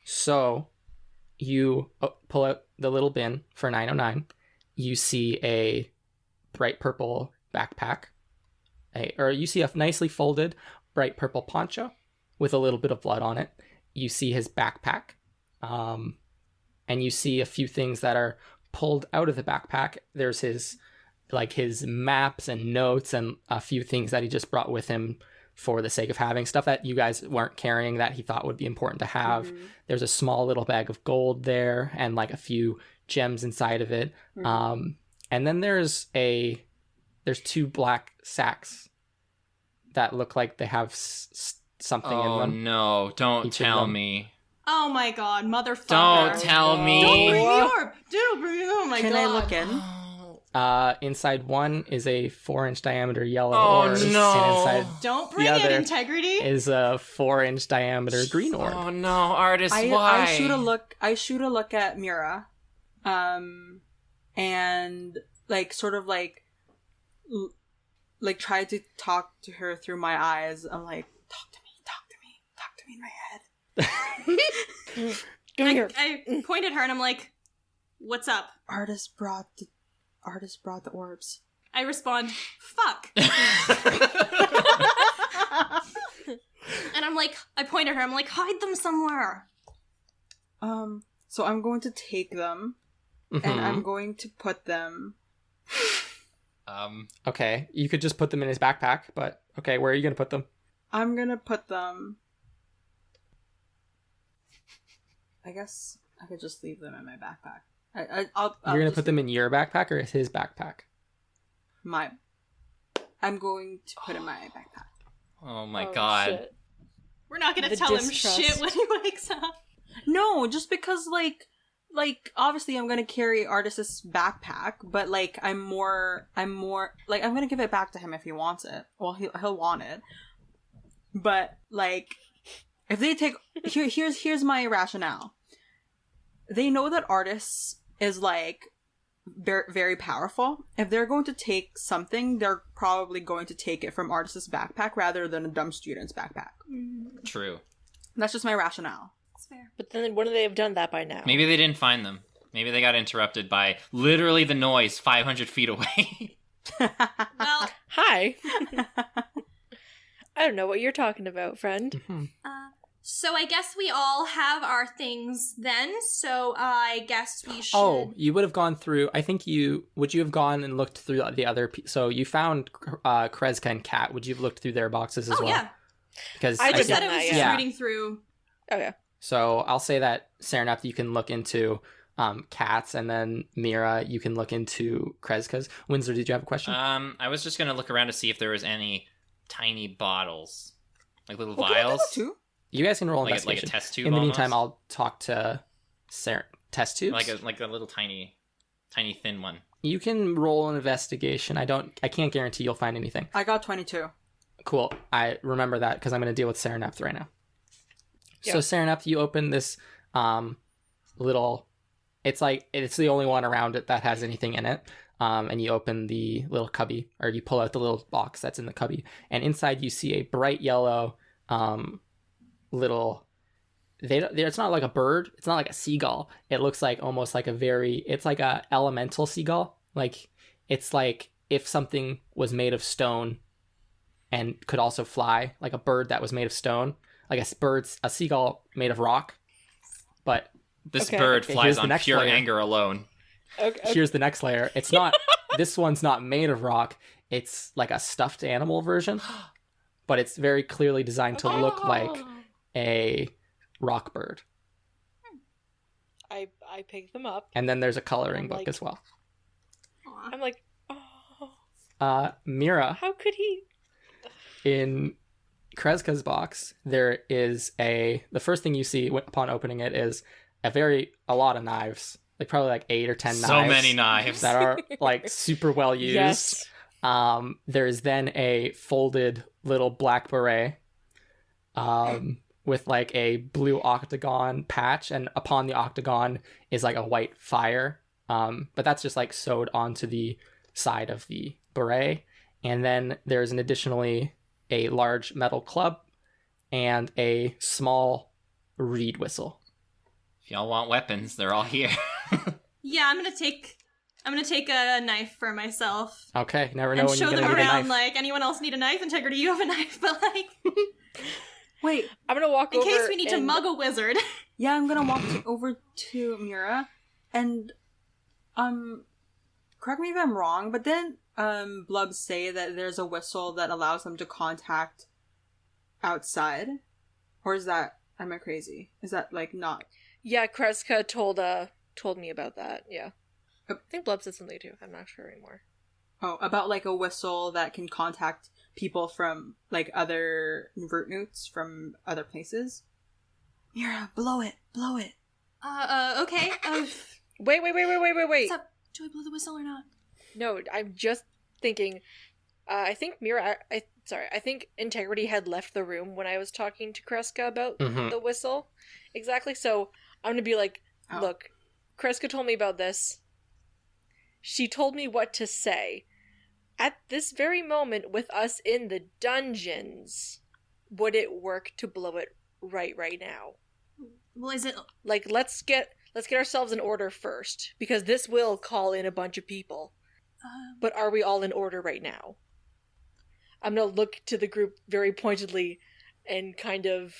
So you pull out the little bin for 909. You see a bright purple backpack, or you see a nicely folded bright purple poncho with a little bit of blood on it. You see his backpack, and you see a few things that are pulled out of the backpack. There's his maps and notes and a few things that he just brought with him for the sake of having, stuff that you guys weren't carrying that he thought would be important to have. Mhm. There's a small little bag of gold there and like a few gems inside of it. Mhm. And then there's 2 black sacks that look like they have something in Oh them. no! Don't Each of tell them. me. Oh my god, motherfucker. Don't tell me. Don't bring the orb! Don't bring Oh my Can god. I look in? Inside one is a 4-inch diameter yellow Oh, orb, no. and inside Don't bring it, other integrity. is a 4-inch diameter green orb. Oh no, artist! I why? shoot a look. I shoot a look at Mira, and like sort of like try to talk to her through my eyes. I'm like, talk to me in my head. Come here. I point at her and I'm like, what's up? Artist brought the orbs. I respond, fuck. And I'm like, I point at her, I'm like, hide them somewhere. So I'm going to take them and Mhm. I'm going to put them. Okay, you could just put them in his backpack, but okay, where are you going to put them? I'm gonna put them. I guess I could just leave them in my backpack. I'll You're going to just- put them in your backpack or his backpack? I'm going to put in my backpack. Oh my Oh, god! shit. We're not gonna The tell distrust. him shit when he wakes up. No, just because like obviously I'm gonna carry Artis's backpack, but like I'm more like I'm gonna give it back to him if he wants it. Well, he'll want it. But like, if they take here's my rationale. They know that Artis is like very, very powerful. If they're going to take something, they're probably going to take it from Artis's backpack rather than a dumb student's backpack. True. That's just my rationale. That's fair. But then wouldn't they have done that by now? Maybe they didn't find them. Maybe they got interrupted by literally the noise 500 feet away. Well, Hi. I don't know what you're talking about, friend. Mhm. so I guess we all have our things then, so I guess we should... Oh, you would have gone through. I think would you have gone and looked through the other? So you found Kreska and Kat. Would you have looked through their boxes as Oh, well? yeah. Because I I did said that, I was yeah. just reading through... Oh, yeah. So I'll say that Serenap, you can look into Kat's, and then Mira, you can look into Kreska's. Windsor, did you have a question? I was just gonna look around to see if there was any tiny bottles, like little Well, can I do vials, that too? You guys can roll like a investigation. test tube. In the almost. meantime, I'll talk to test tubes. like a little tiny thin one. You can roll an investigation. I can't guarantee you'll find anything. I got 22. Cool. I remember that because I'm going to deal with Serenap right now. So Serenep, you open this little. It's the only one around it that has anything in it. And you open the little cubby, or you pull out the little box that's in the cubby, and inside you see a bright yellow little. It's not like a bird. It's not like a seagull. It looks like almost like it's like a elemental seagull. Like it's like if something was made of stone and could also fly, like a bird that was made of stone, like a seagull made of rock. But this bird flies on pure anger alone. Okay. Here's the next layer. It's not. This one's not made of rock. It's like a stuffed animal version, but it's very clearly designed to look like a rock bird. I pick them up. And then there's a coloring I'm book like- as well. Aw. I'm like, oh, Mira, how could he? in Kreska's box, there is the first thing you see upon opening it is a lot of knives, like probably like 8 or 10 knives. So many knives. That are like super well used. Yes. There's then a folded little black beret with like a blue octagon patch, and upon the octagon is like a white fire. But that's just like sewed onto the side of the beret. And then there's additionally a large metal club and a small reed whistle. If y'all want weapons, they're all here. Yeah, I'm gonna take a knife for myself Okay, never know and when you're show gonna them need a around. knife. Like, anyone else need a knife? Integrity, you have a knife, but like, Wait, I'm gonna walk in over. case we need to and- mug a wizard. yeah, I'm gonna walk over to Mira, and correct me if I'm wrong, but didn't Blubs say that there's a whistle that allows them to contact outside, or am I crazy? Is that like not? Yeah, Kreska told me about that. Yeah, I think Blub said something too. I'm not sure anymore. Oh, about like a whistle that can contact people from like other root newts from other places. Mira, blow it. Okay. Wait. What's up? Do I blow the whistle or not? No, I'm just thinking. I think Mira. I think Integrity had left the room when I was talking to Kreska about Mhm. the whistle. Exactly. So I'm gonna be like, Oh. look, Kreska told me about this. She told me what to say. At this very moment, with us in the dungeons, would it work to blow it right now? Well, is it? Like, let's get ourselves in order first, because this will call in a bunch of people. But are we all in order right now? I'm gonna look to the group very pointedly and kind of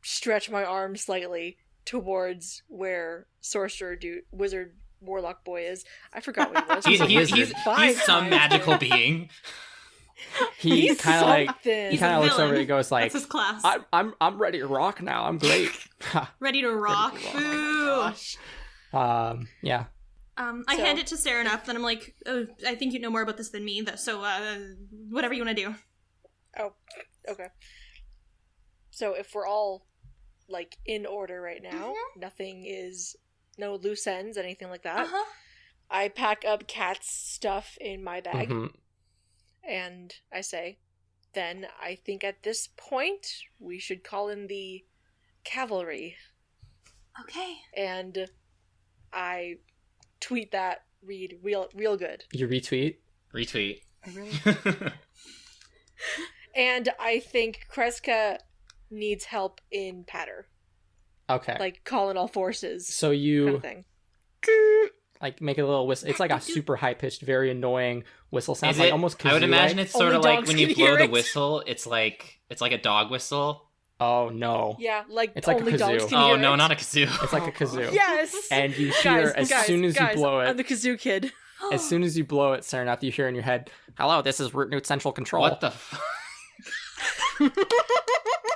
stretch my arm slightly towards where wizard warlock boy is. I forgot what he was. He's a wizard. He's some magical being. He He's kind of like something. he kind of looks over and goes like, That's his class. I'm ready to rock now. I'm great. Ready to rock. rock. Boo. Yeah. I So- hand it to Serenep, then I'm like, oh, I think you know more about this than me, so whatever you want to do. Oh, okay. So if we're all like in order right now, no loose ends, anything like that. Uh-huh. I pack up Kat's stuff in my bag. Mhm. And I say, then I think at this point we should call in the cavalry. Okay. And I tweet that read real good. You retweet. Retweet. I really. And I think Kreska needs help in patter. Okay. Like call in all forces So kind you of thing. like make a little whistle. It's like a super high pitched, very annoying whistle sound. Is Like it? almost I would kazoo-like. imagine it's sort Only of like dogs when you can blow hear the it. whistle. It's like a dog whistle. Oh no. Yeah, like It's like a only dogs kazoo. can Oh hear no, it. not a kazoo. It's like a kazoo. Yes! And you hear as soon as you blow I'm it, the kazoo kid. as soon as you blow it, Serenap, you hear in your head, "Hello, this is Root Newt Central Control." What the?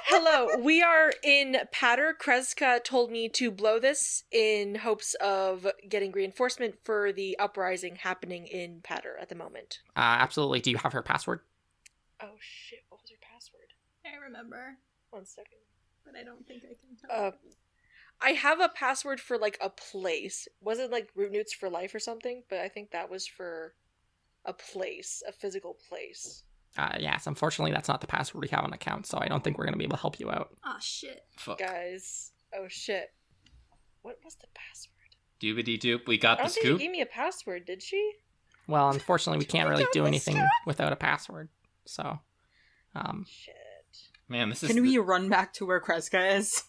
Hello, we are in Patter. Kreska told me to blow this in hopes of getting reinforcement for the uprising happening in Patter at the moment. Absolutely. Do you have her password? Oh shit, what was her password? I remember, 1 second. but I don't think I can tell. I have a password for like a place. Wasn't like Root Newts for Life or something, but I think that was for a place, a physical place. Yes, unfortunately, that's not the password we have on account, so I don't think we're going to be able to help you out. Oh shit. Fuck. Guys, oh shit. What was the password? Doobity doop, we I got the don't think she scoop. gave me a password, did she? Well, unfortunately, we can't really got do the anything scoop. without a password. So, Shit. Man, this is Can we run back to where Kreska is?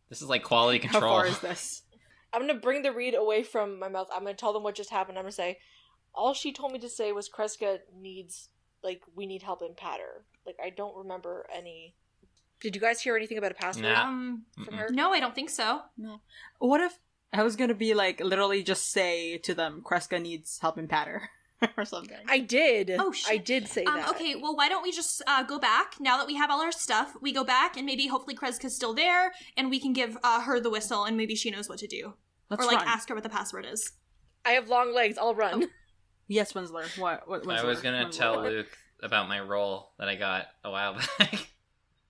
this is like quality How control. far is this? I'm gonna bring the read away from my mouth. I'm gonna tell them what just happened. I'm gonna say, all she told me to say was Kreska needs, like, we need help in patter. Like, I don't remember any. Did you guys hear anything about a password Nah. from her? No, I don't think so. No. What if I was gonna be like literally just say to them, Kreska needs help in patter or something? I did. Oh, shit. I did say that. Okay, well, why don't we just go back now that we have all our stuff? We go back, and maybe hopefully Kreska's still there, and we can give her the whistle, and maybe she knows what to do. Let's or, like, run. ask her what the password is. I have long legs. I'll run. Yes, Winsler. What Winsler? I was gonna Winsler, tell what? Luke about my roll that I got a while back.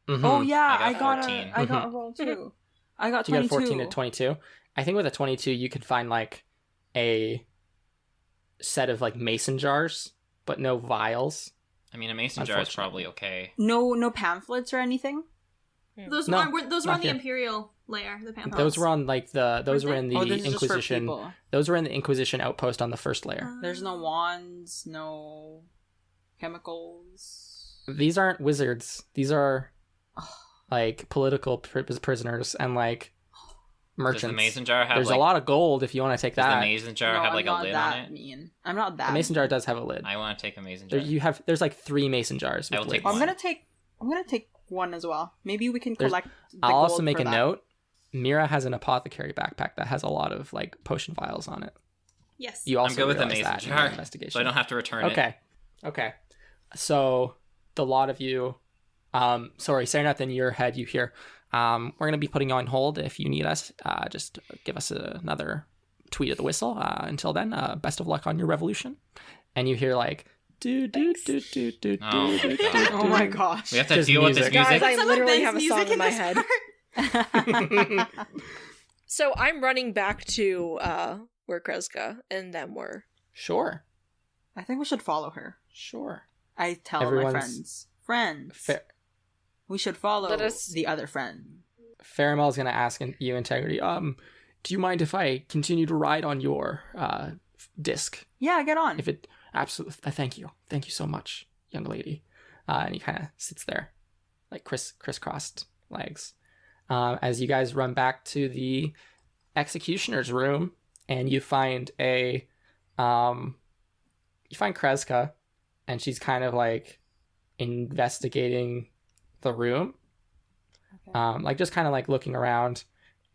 mhm. Oh yeah, I got 14. I got a roll too. I got You 22. got 14 to 22. I think with a 22, you could find like a set of like mason jars, but no vials. I mean, a mason jar is probably okay. No pamphlets or anything. Those No, were on not the here. Imperial layer, the pamphlets. Those were on like those were they? in the Oh, this is just for Inquisition. people. Those were in the Inquisition outpost on the first layer. There's no wands, no chemicals. These aren't wizards. These are like political prisoners and like merchants. Does the mason jar have There's like? a lot of gold if you want to take Does that. the mason jar No, have I'm like a not lid that on it? mean. I'm not that. The mason jar mean. does have a lid. I want to take a mason There, jar. there's like 3 mason jars. With I will take lids. I'm gonna take one as well. Maybe we can There's- collect. The I'll also gold make for a that. note. Mira has an apothecary backpack that has a lot of like potion vials on it. Yes. You also I'm good with the realize mason that in your jar, investigation. so I don't have to return it. Okay. So the lot of you, sorry, Sereneth, in your head, you hear, we're gonna be putting you on hold. If you need us, just give us another tweet of the whistle. Until then, best of luck on your revolution. And you hear like, do do do do do Oh do my do. God. Oh my gosh. We have to Just deal with music. this Guys, music. I Some literally events have a song music in my this head. part. So I'm running back to where Kreska and them were. Sure, I think we should follow her. sure. I tell Everyone's- my friends. Fair. We should follow Let us- the other friend. Faramel's gonna ask you, Integrity. Do you mind if I continue to ride on your disc? Yeah, get on. If it absolutely, thank you so much, young lady. And he kind of sits there, like crisscrossed legs, as you guys run back to the executioner's room, and you find Kreska, and she's kind of like investigating the room, like just kind of like looking around.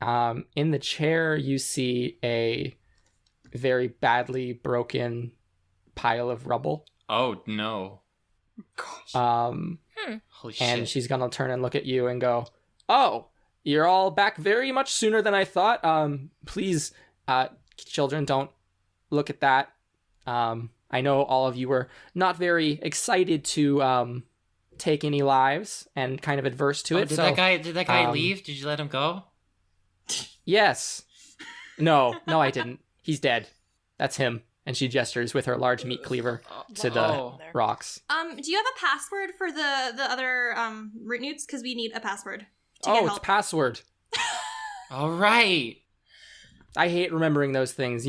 In the chair, you see a very badly broken pile of rubble. Oh no! Gosh. Holy shit! And she's gonna turn and look at you and go, "Oh, you're all back very much sooner than I thought. Please, children, don't look at that. I know all of you were not very excited to take any lives and kind of adverse to it. Did so that guy leave? Did you let him go? yes, no, I didn't. He's dead. That's him." And she gestures with her large meat cleaver to the Oh. rocks. Do you have a password for the other root newts? Because we need a password to Oh, get it's help. password. All right. I hate remembering those things,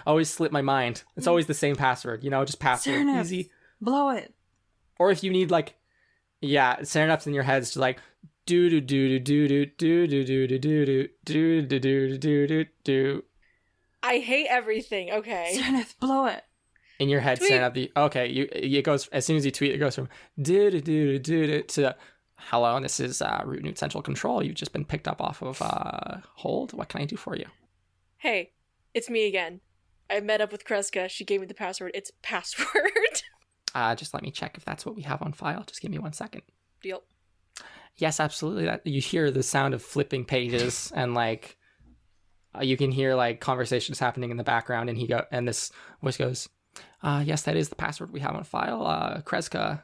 Always slip my mind. It's always the same password, just password. Sereneth. Easy. Blow it. Or if you need Sereneth's in your head, it's like do do do do do do do do do do do do do do do do. I hate everything. Okay. Sereneth, blow it. In your head, Tweet. Sereneth. Okay, it goes as soon as you tweet. It goes from do do do do do to hello. This is Root Newt Central Control. You've just been picked up off of hold. What can I do for you? Hey, it's me again. I met up with Kreska. She gave me the password. It's password. Just let me check if that's what we have on file. Just give me 1 second. Deal. Yes, absolutely. That you hear the sound of flipping pages and you can hear conversations happening in the background, and this voice goes, "Yes, that is the password we have on file. Kreska,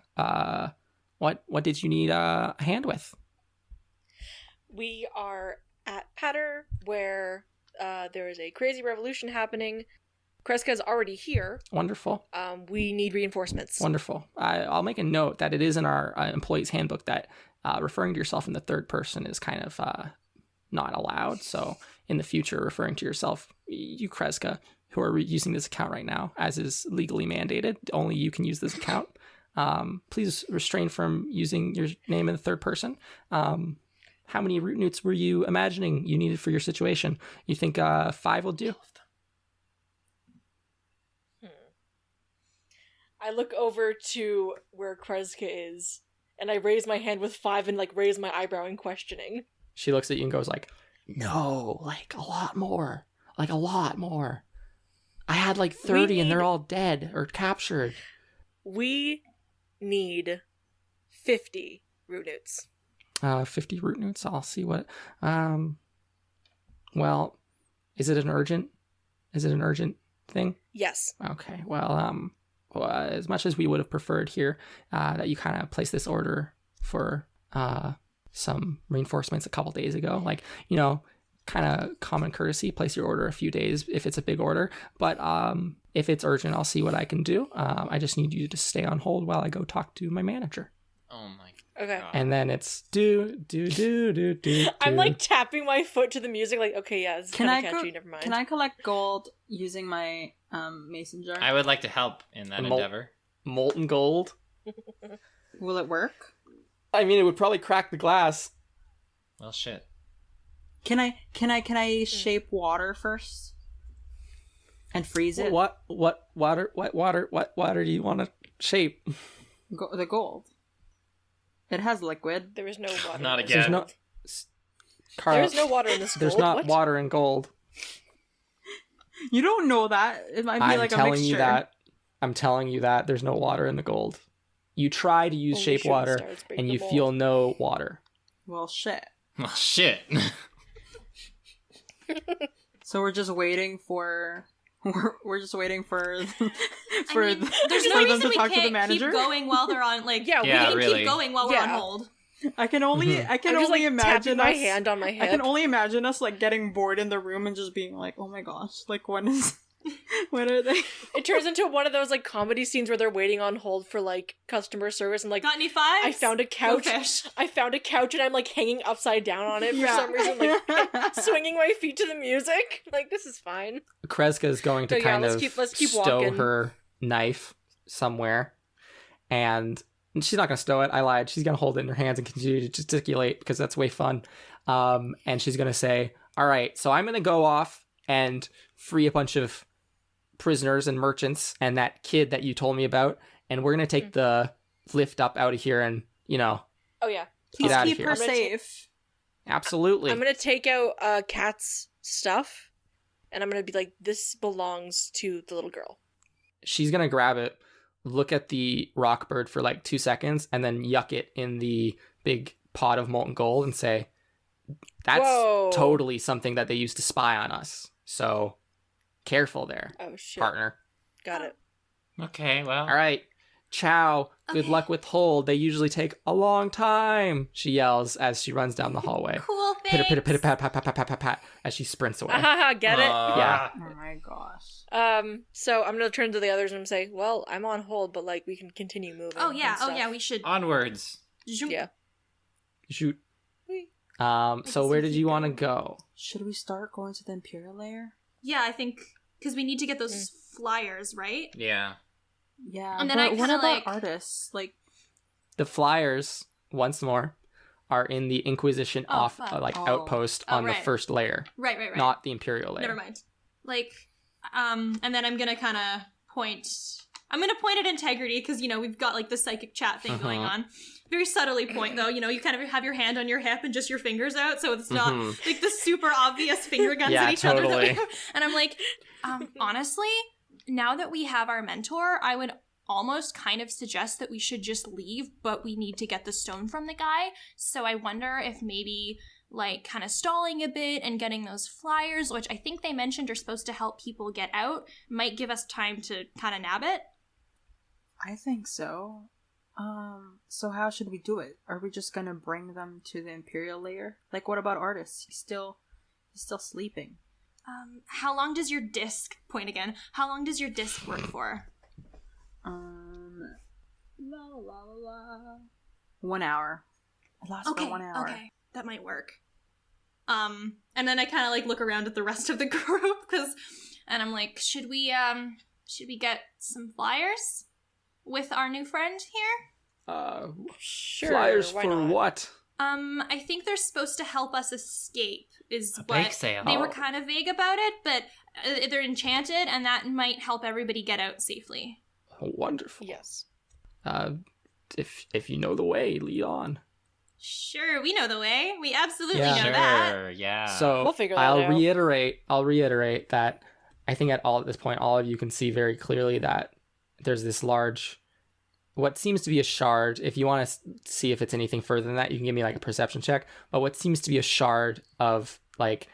what did you need a hand with?" We are at Patter, where there is a crazy revolution happening. Kreska's already here. Wonderful. We need reinforcements. Wonderful. I'll make a note that it is in our employees handbook that referring to yourself in the third person is kind of not allowed. So in the future, referring to yourself, you Kreska, who are using this account right now, as is legally mandated, only you can use this account. Please refrain from using your name in the third person. How many root newts were you imagining you needed for your situation? You think 5 will do? I look over to where Kreska is, and I raise my hand with 5 and like raise my eyebrow in questioning. She looks at you and goes like, no, like a lot more. Like a lot more. I had like 30 and they're all dead or captured. We need 50 root newts. 50 root newts. I'll see what. Well, is it an urgent thing? Yes. Okay. Well, as much as we would have preferred here, that you kind of placed this order for some reinforcements a couple days ago, like, you know, kind of common courtesy, place your order a few days if it's a big order. But if it's urgent, I'll see what I can do. I just need you to stay on hold while I go talk to my manager. Oh my Okay. God. And then it's do. I'm like tapping my foot to the music, like, okay, yeah, this is Can kind I of catchy, never mind. Can I collect gold using my mason jar? I would like to help in that endeavor. Molten gold. Will it work? I mean, it would probably crack the glass. Well, shit. Can I shape water first? And freeze it? What water do you want to shape? The gold. It has liquid. There is no water. Not in this again. gold. Carl, There is no water in this gold. there's not What? water in gold. You don't know that. It might be I'm like a telling mixture. you that. I'm telling you that there's no water in the gold. You try to use Holy shape shooting water stars, break and the you mold. feel no water. Well, shit. Well, shit. So we're just waiting for... We're just waiting for I mean, there's no for them reason to we talk to the can't manager. keep going while they're on. Like, Yeah, we Yeah, can really. keep going while we're on Yeah. hold. I can only I'm just like imagine tapping my us. hand on my hip. I can only imagine us like getting bored in the room and just being like, "Oh my gosh! Like when are they?" It turns into one of those like comedy scenes where they're waiting on hold for like customer service and like Got any fives? I found a couch. Go fish. I found a couch and I'm like hanging upside down on it for Yeah. some reason, like swinging my feet to the music. Like this is fine. Kreska is going to So, yeah, kind let's of keep stow walking. her knife somewhere. And she's not going to stow it. I lied. She's going to hold it in her hands and continue to gesticulate because that's way fun. And she's going to say, all right, so I'm going to go off and free a bunch of prisoners and merchants and that kid that you told me about. And we're going to take the lift up out of here and, you know, Oh yeah. get out of Keep here. her safe. Absolutely. I'm gonna take out Kat's stuff and I'm gonna be like, this belongs to the little girl. She's going to grab it, look at the rock bird for like 2 seconds, and then yuck it in the big pot of molten gold and say, that's Whoa. totally something that they used to spy on us. So careful there, Oh shit. partner. Got it. Okay, well. All right. Ciao. Good Okay. luck with hold. They usually take a long time, she yells as she runs down the hallway. Cool, Pitter, thanks. pitter, pitter, pat, pat, pat, pat, pat, pat, pat, as she sprints away. Ahaha, get it? Yeah. Oh my gosh. So I'm gonna turn to the others and say, well, I'm on hold, but like we can continue moving. Oh yeah, and stuff. we should. Onwards. Zoom. Yeah. Shoot. Whee. So guess where we did keep you want to going. go? Should we start going to the Imperial layer? Yeah, I think because we need to get those flyers, right? Yeah. Yeah. And then but I what kinda, about like- artists? Like, The flyers, once more, are in the Inquisition Oh, fuck. outpost Oh, on the right. first layer, Right. not the Imperial layer. Never mind. Like, and then I'm gonna kind of point. I'm gonna point at integrity because we've got like the psychic chat thing going on. Very subtly point though. You kind of have your hand on your hip and just your fingers out, so it's not like the super obvious finger guns Yeah, at each other. That we totally. have. And I'm like, honestly, now that we have our mentor, I would almost kind of suggest that we should just leave, but we need to get the stone from the guy. So I wonder if maybe like kind of stalling a bit and getting those flyers, which I think they mentioned are supposed to help people get out, might give us time to kind of nab it. I think so. So how should we do it? Are we just gonna bring them to the Imperial layer? Like, what about artists? He's still sleeping. How long does your disc point again? How long does your disc work for? La la la. 1 hour. It lasts for 1 hour. Okay, that might work. And then I kind of like look around at the rest of the group and I'm like, should we get some flyers with our new friend here? Sure. Flyers why for not? what? I think they're supposed to help us escape. Is A what bake sale. they were kind of vague about it, but they're enchanted, and that might help everybody get out safely. Oh, wonderful. Yes. If you know the way, lead on. Sure, we know the way. We absolutely Yeah. know Sure, that. yeah. So We'll figure that I'll out. reiterate that I think at this point, all of you can see very clearly that there's this large, what seems to be a shard. If you want to see if it's anything further than that, you can give me like a perception check. But what seems to be a shard of like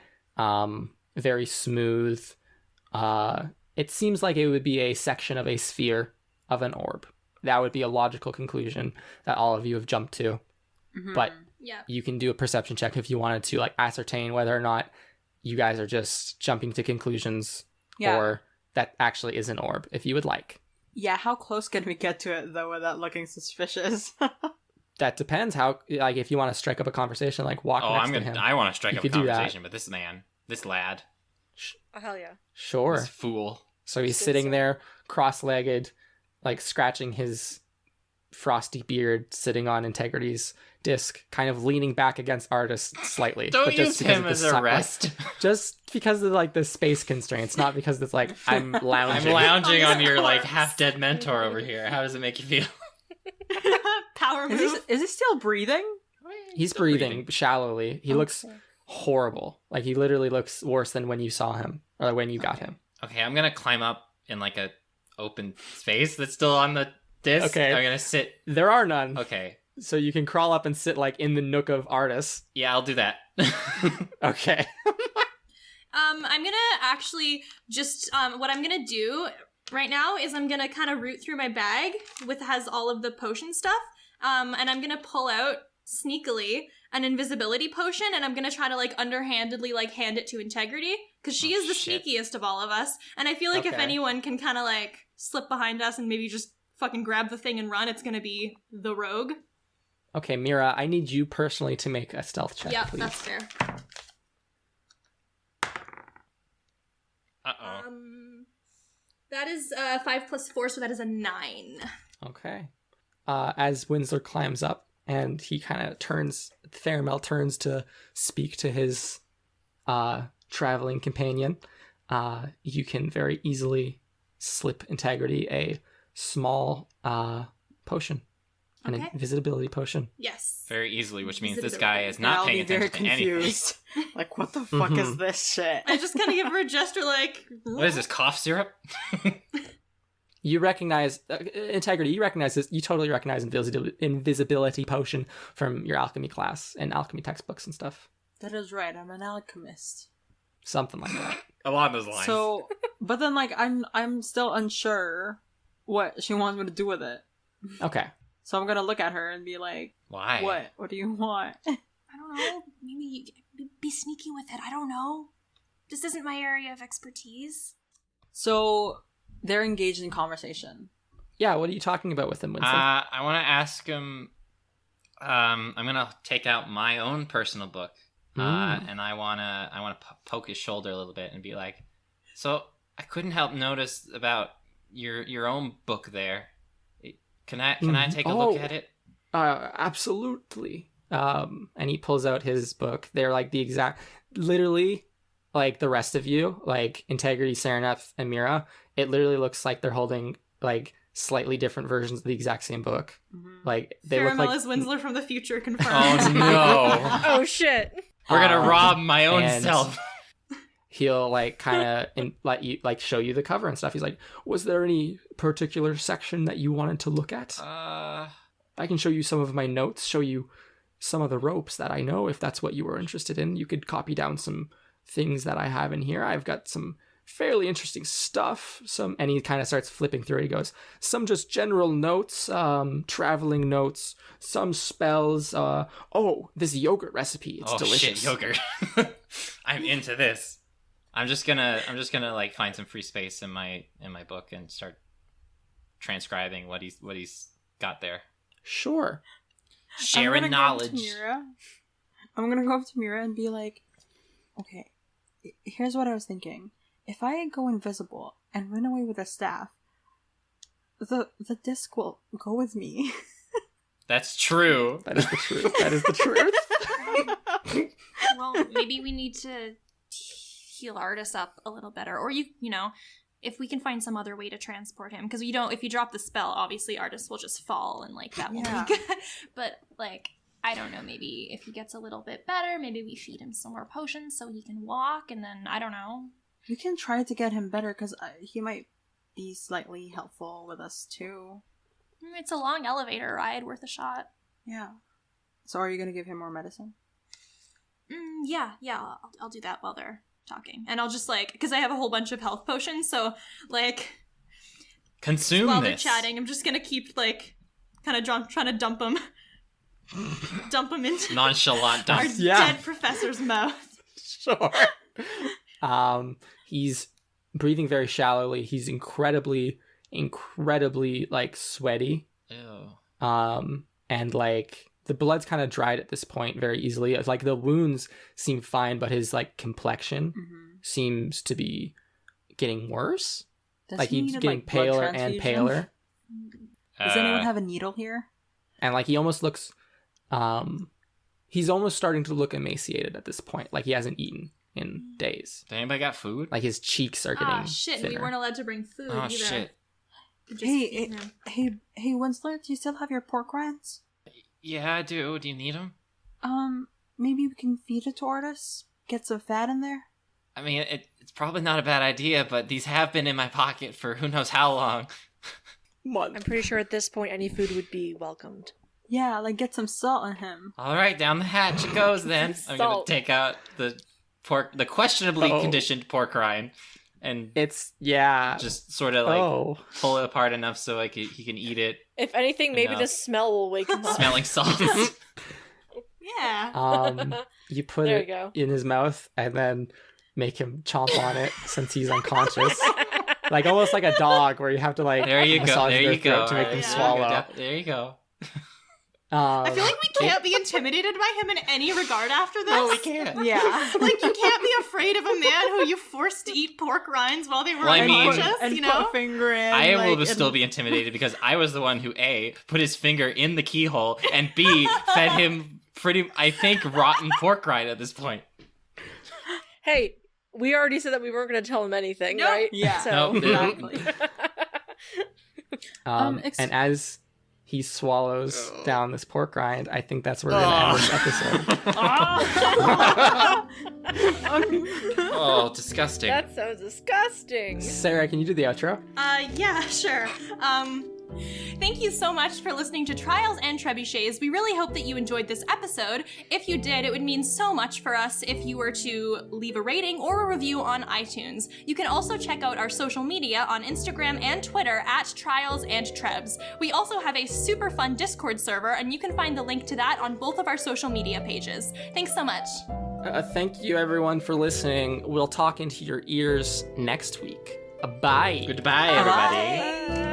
very smooth. It seems like it would be a section of a sphere of an orb. That would be a logical conclusion that all of you have jumped to. Mhm. But Yeah. you can do a perception check if you wanted to like ascertain whether or not you guys are just jumping to conclusions Yeah. or that actually is an orb, if you would like. Yeah, how close can we get to it, though, without looking suspicious? That depends how, like, if you want to strike up a conversation, like walk next to him. I want to strike You up a could do that. conversation, but this lad, Oh, hell yeah. Sure. this fool. So he's Good sitting sir. there, cross-legged, like scratching his frosty beard, sitting on Integrity's disc, kind of leaning back against Artist slightly. Don't but just use because him of the as a like, rest. just because of like the space constraints, not because it's like I'm I'm lounging. lounging On on his your like corpse. half-dead mentor over here. How does it make you feel? Power move. Is he still breathing? He's Still breathing shallowly. He looks Okay. horrible. Like he literally looks worse than when you saw him or when you got him. Okay, I'm gonna climb up in like a open space that's still on the disc. Okay. I'm gonna sit. There are none. Okay. So you can crawl up and sit like in the nook of Artis. Yeah, I'll do that. Okay. I'm gonna actually just what I'm gonna do right now is I'm gonna kind of root through my bag has all of the potion stuff, and I'm gonna pull out sneakily an invisibility potion, and I'm gonna try to like underhandedly like hand it to Integrity because she Oh, is the shit. sneakiest of all of us, and I feel like if Okay. anyone can kind of like slip behind us and maybe just fucking grab the thing and run, it's gonna be the rogue. Okay, Mira, I need you personally to make a stealth check, Yeah, please. that's fair. Uh-oh. That is 5 plus 4, so that is a 9. Okay. As Winslow climbs up and he kind of Theramel turns to speak to his traveling companion, you can very easily slip Integrity a small potion, an Okay. invisibility potion. Yes. Very easily, which means this Invisibility. guy is And not I'll paying be very attention to anything. confused. Like, what the fuck is Mhm. this shit? I just kind of give her a gesture like, What is this, cough syrup? You recognize Integrity. You recognize this. You totally recognize invisibility potion from your alchemy class and alchemy textbooks and stuff. That is right. I'm an alchemist. Something like that. Along those lines. So, but then like I'm still unsure what she wants me to do with it. Okay. So I'm gonna look at her and be like, Why? "What? What do you want?" I don't know, maybe be sneaky with it. I don't know. This isn't my area of expertise. So they're engaged in conversation. Yeah. What are you talking about with him, Winston? I want to ask him. I'm gonna take out my own personal book, and I wanna poke his shoulder a little bit and be like, "So I couldn't help notice about your own book there. Can I take a look Oh. at it?" Absolutely. And he pulls out his book. They're like the exact, literally, like the rest of you, like Integrity, Sereneth, and Mira. It literally looks like they're holding like slightly different versions of the exact same book. Like they look Pheramel like is Winsler from the future confirmed. Oh no! Oh shit. We're gonna rob my own and self. He'll like kind of let you like show you the cover and stuff. He's like, "Was there any particular section that you wanted to look at? I can show you some of my notes, show you some of the ropes that I know if that's what you were interested in. You could copy down some things that I have in here. I've got some fairly interesting stuff. And he kind of starts flipping through it. He goes, some just general notes, traveling notes, some spells. This yogurt recipe. It's delicious. Shit, yogurt. I'm into this. I'm just gonna like find some free space in my book and start transcribing what he's got there. Sure. Sharing knowledge. I'm gonna go up to Mira and be like, okay, here's what I was thinking. If I go invisible and run away with the staff, the disc will go with me. That's true. That is the truth. That is the truth. Well, maybe we need to heal Artis up a little better, or you know, if we can find some other way to transport him, because if you drop the spell, obviously Artis will just fall and like that will be good. But like, I don't know, maybe if he gets a little bit better, maybe we feed him some more potions so he can walk, and then I don't know. We can try to get him better because he might be slightly helpful with us too. It's a long elevator ride, worth a shot. Yeah. So are you gonna give him more medicine? Yeah, I'll do that while they're talking. And I'll just like, because I have a whole bunch of health potions, so like, Consume while this. they're chatting, I'm just gonna keep like, kind of trying to dump them into Nonchalant our dump. dead professor's mouth. Sure. He's breathing very shallowly. He's incredibly like sweaty. Ew. And like the blood's kind of dried at this point very easily. It's like the wounds seem fine, but his like complexion seems to be getting worse. Does Like he he's need, getting like, blood paler and transfusion? paler. Does anyone have a needle here? And like he almost looks he's almost starting to look emaciated at this point. Like he hasn't eaten in days. Did anybody got food? Like his cheeks are getting Shit, thinner. we weren't allowed to bring food Oh either. shit. Just feed him. Hey, Winsler, do you still have your pork rinds? Yeah, I do. Do you need them? Maybe we can feed it to Artis? Get some fat in there? I mean, it's probably not a bad idea, but these have been in my pocket for who knows how long. I'm pretty sure at this point any food would be welcomed. Yeah, like get some salt on him. All right, down the hatch it goes then. I'm gonna Salt. take out the questionably Uh-oh. conditioned pork rind, and It's just sort of like pull it apart enough so he can eat it, If anything, maybe Enough. the smell will wake him up. smelling salts. Yeah. You put There it you go. in his mouth and then make him chomp on it since he's unconscious. Like almost like a dog where you have to like There you go. massage There their you go. throat to make them Yeah. swallow. There you go. I feel like we can't be intimidated by him in any regard after this. No, we can't. Yeah. Like, you can't be afraid of a man who you forced to eat pork rinds while they were Well, I mean- unconscious, and you put know? a finger in. I like, will still be intimidated because I was the one who A, put his finger in the keyhole, and B, fed him I think, rotten pork rind at this point. Hey, we already said that we weren't going to tell him anything, Nope. right? Yeah. So, Nope. Exactly. And as he swallows down this pork rind, I think that's where we're gonna end this episode. Oh, disgusting. that sounds disgusting. Sarah, can you do the outro? Yeah, sure. Thank you so much for listening to Trials and Trebuchets. We really hope that you enjoyed this episode. If you did, it would mean so much for us if you were to leave a rating or a review on iTunes. You can also check out our social media on Instagram and Twitter at Trials and Trebs. We also have a super fun Discord server, and you can find the link to that on both of our social media pages. Thanks so much. Thank you everyone for listening. We'll talk into your ears next week. Bye. Goodbye, everybody. Bye.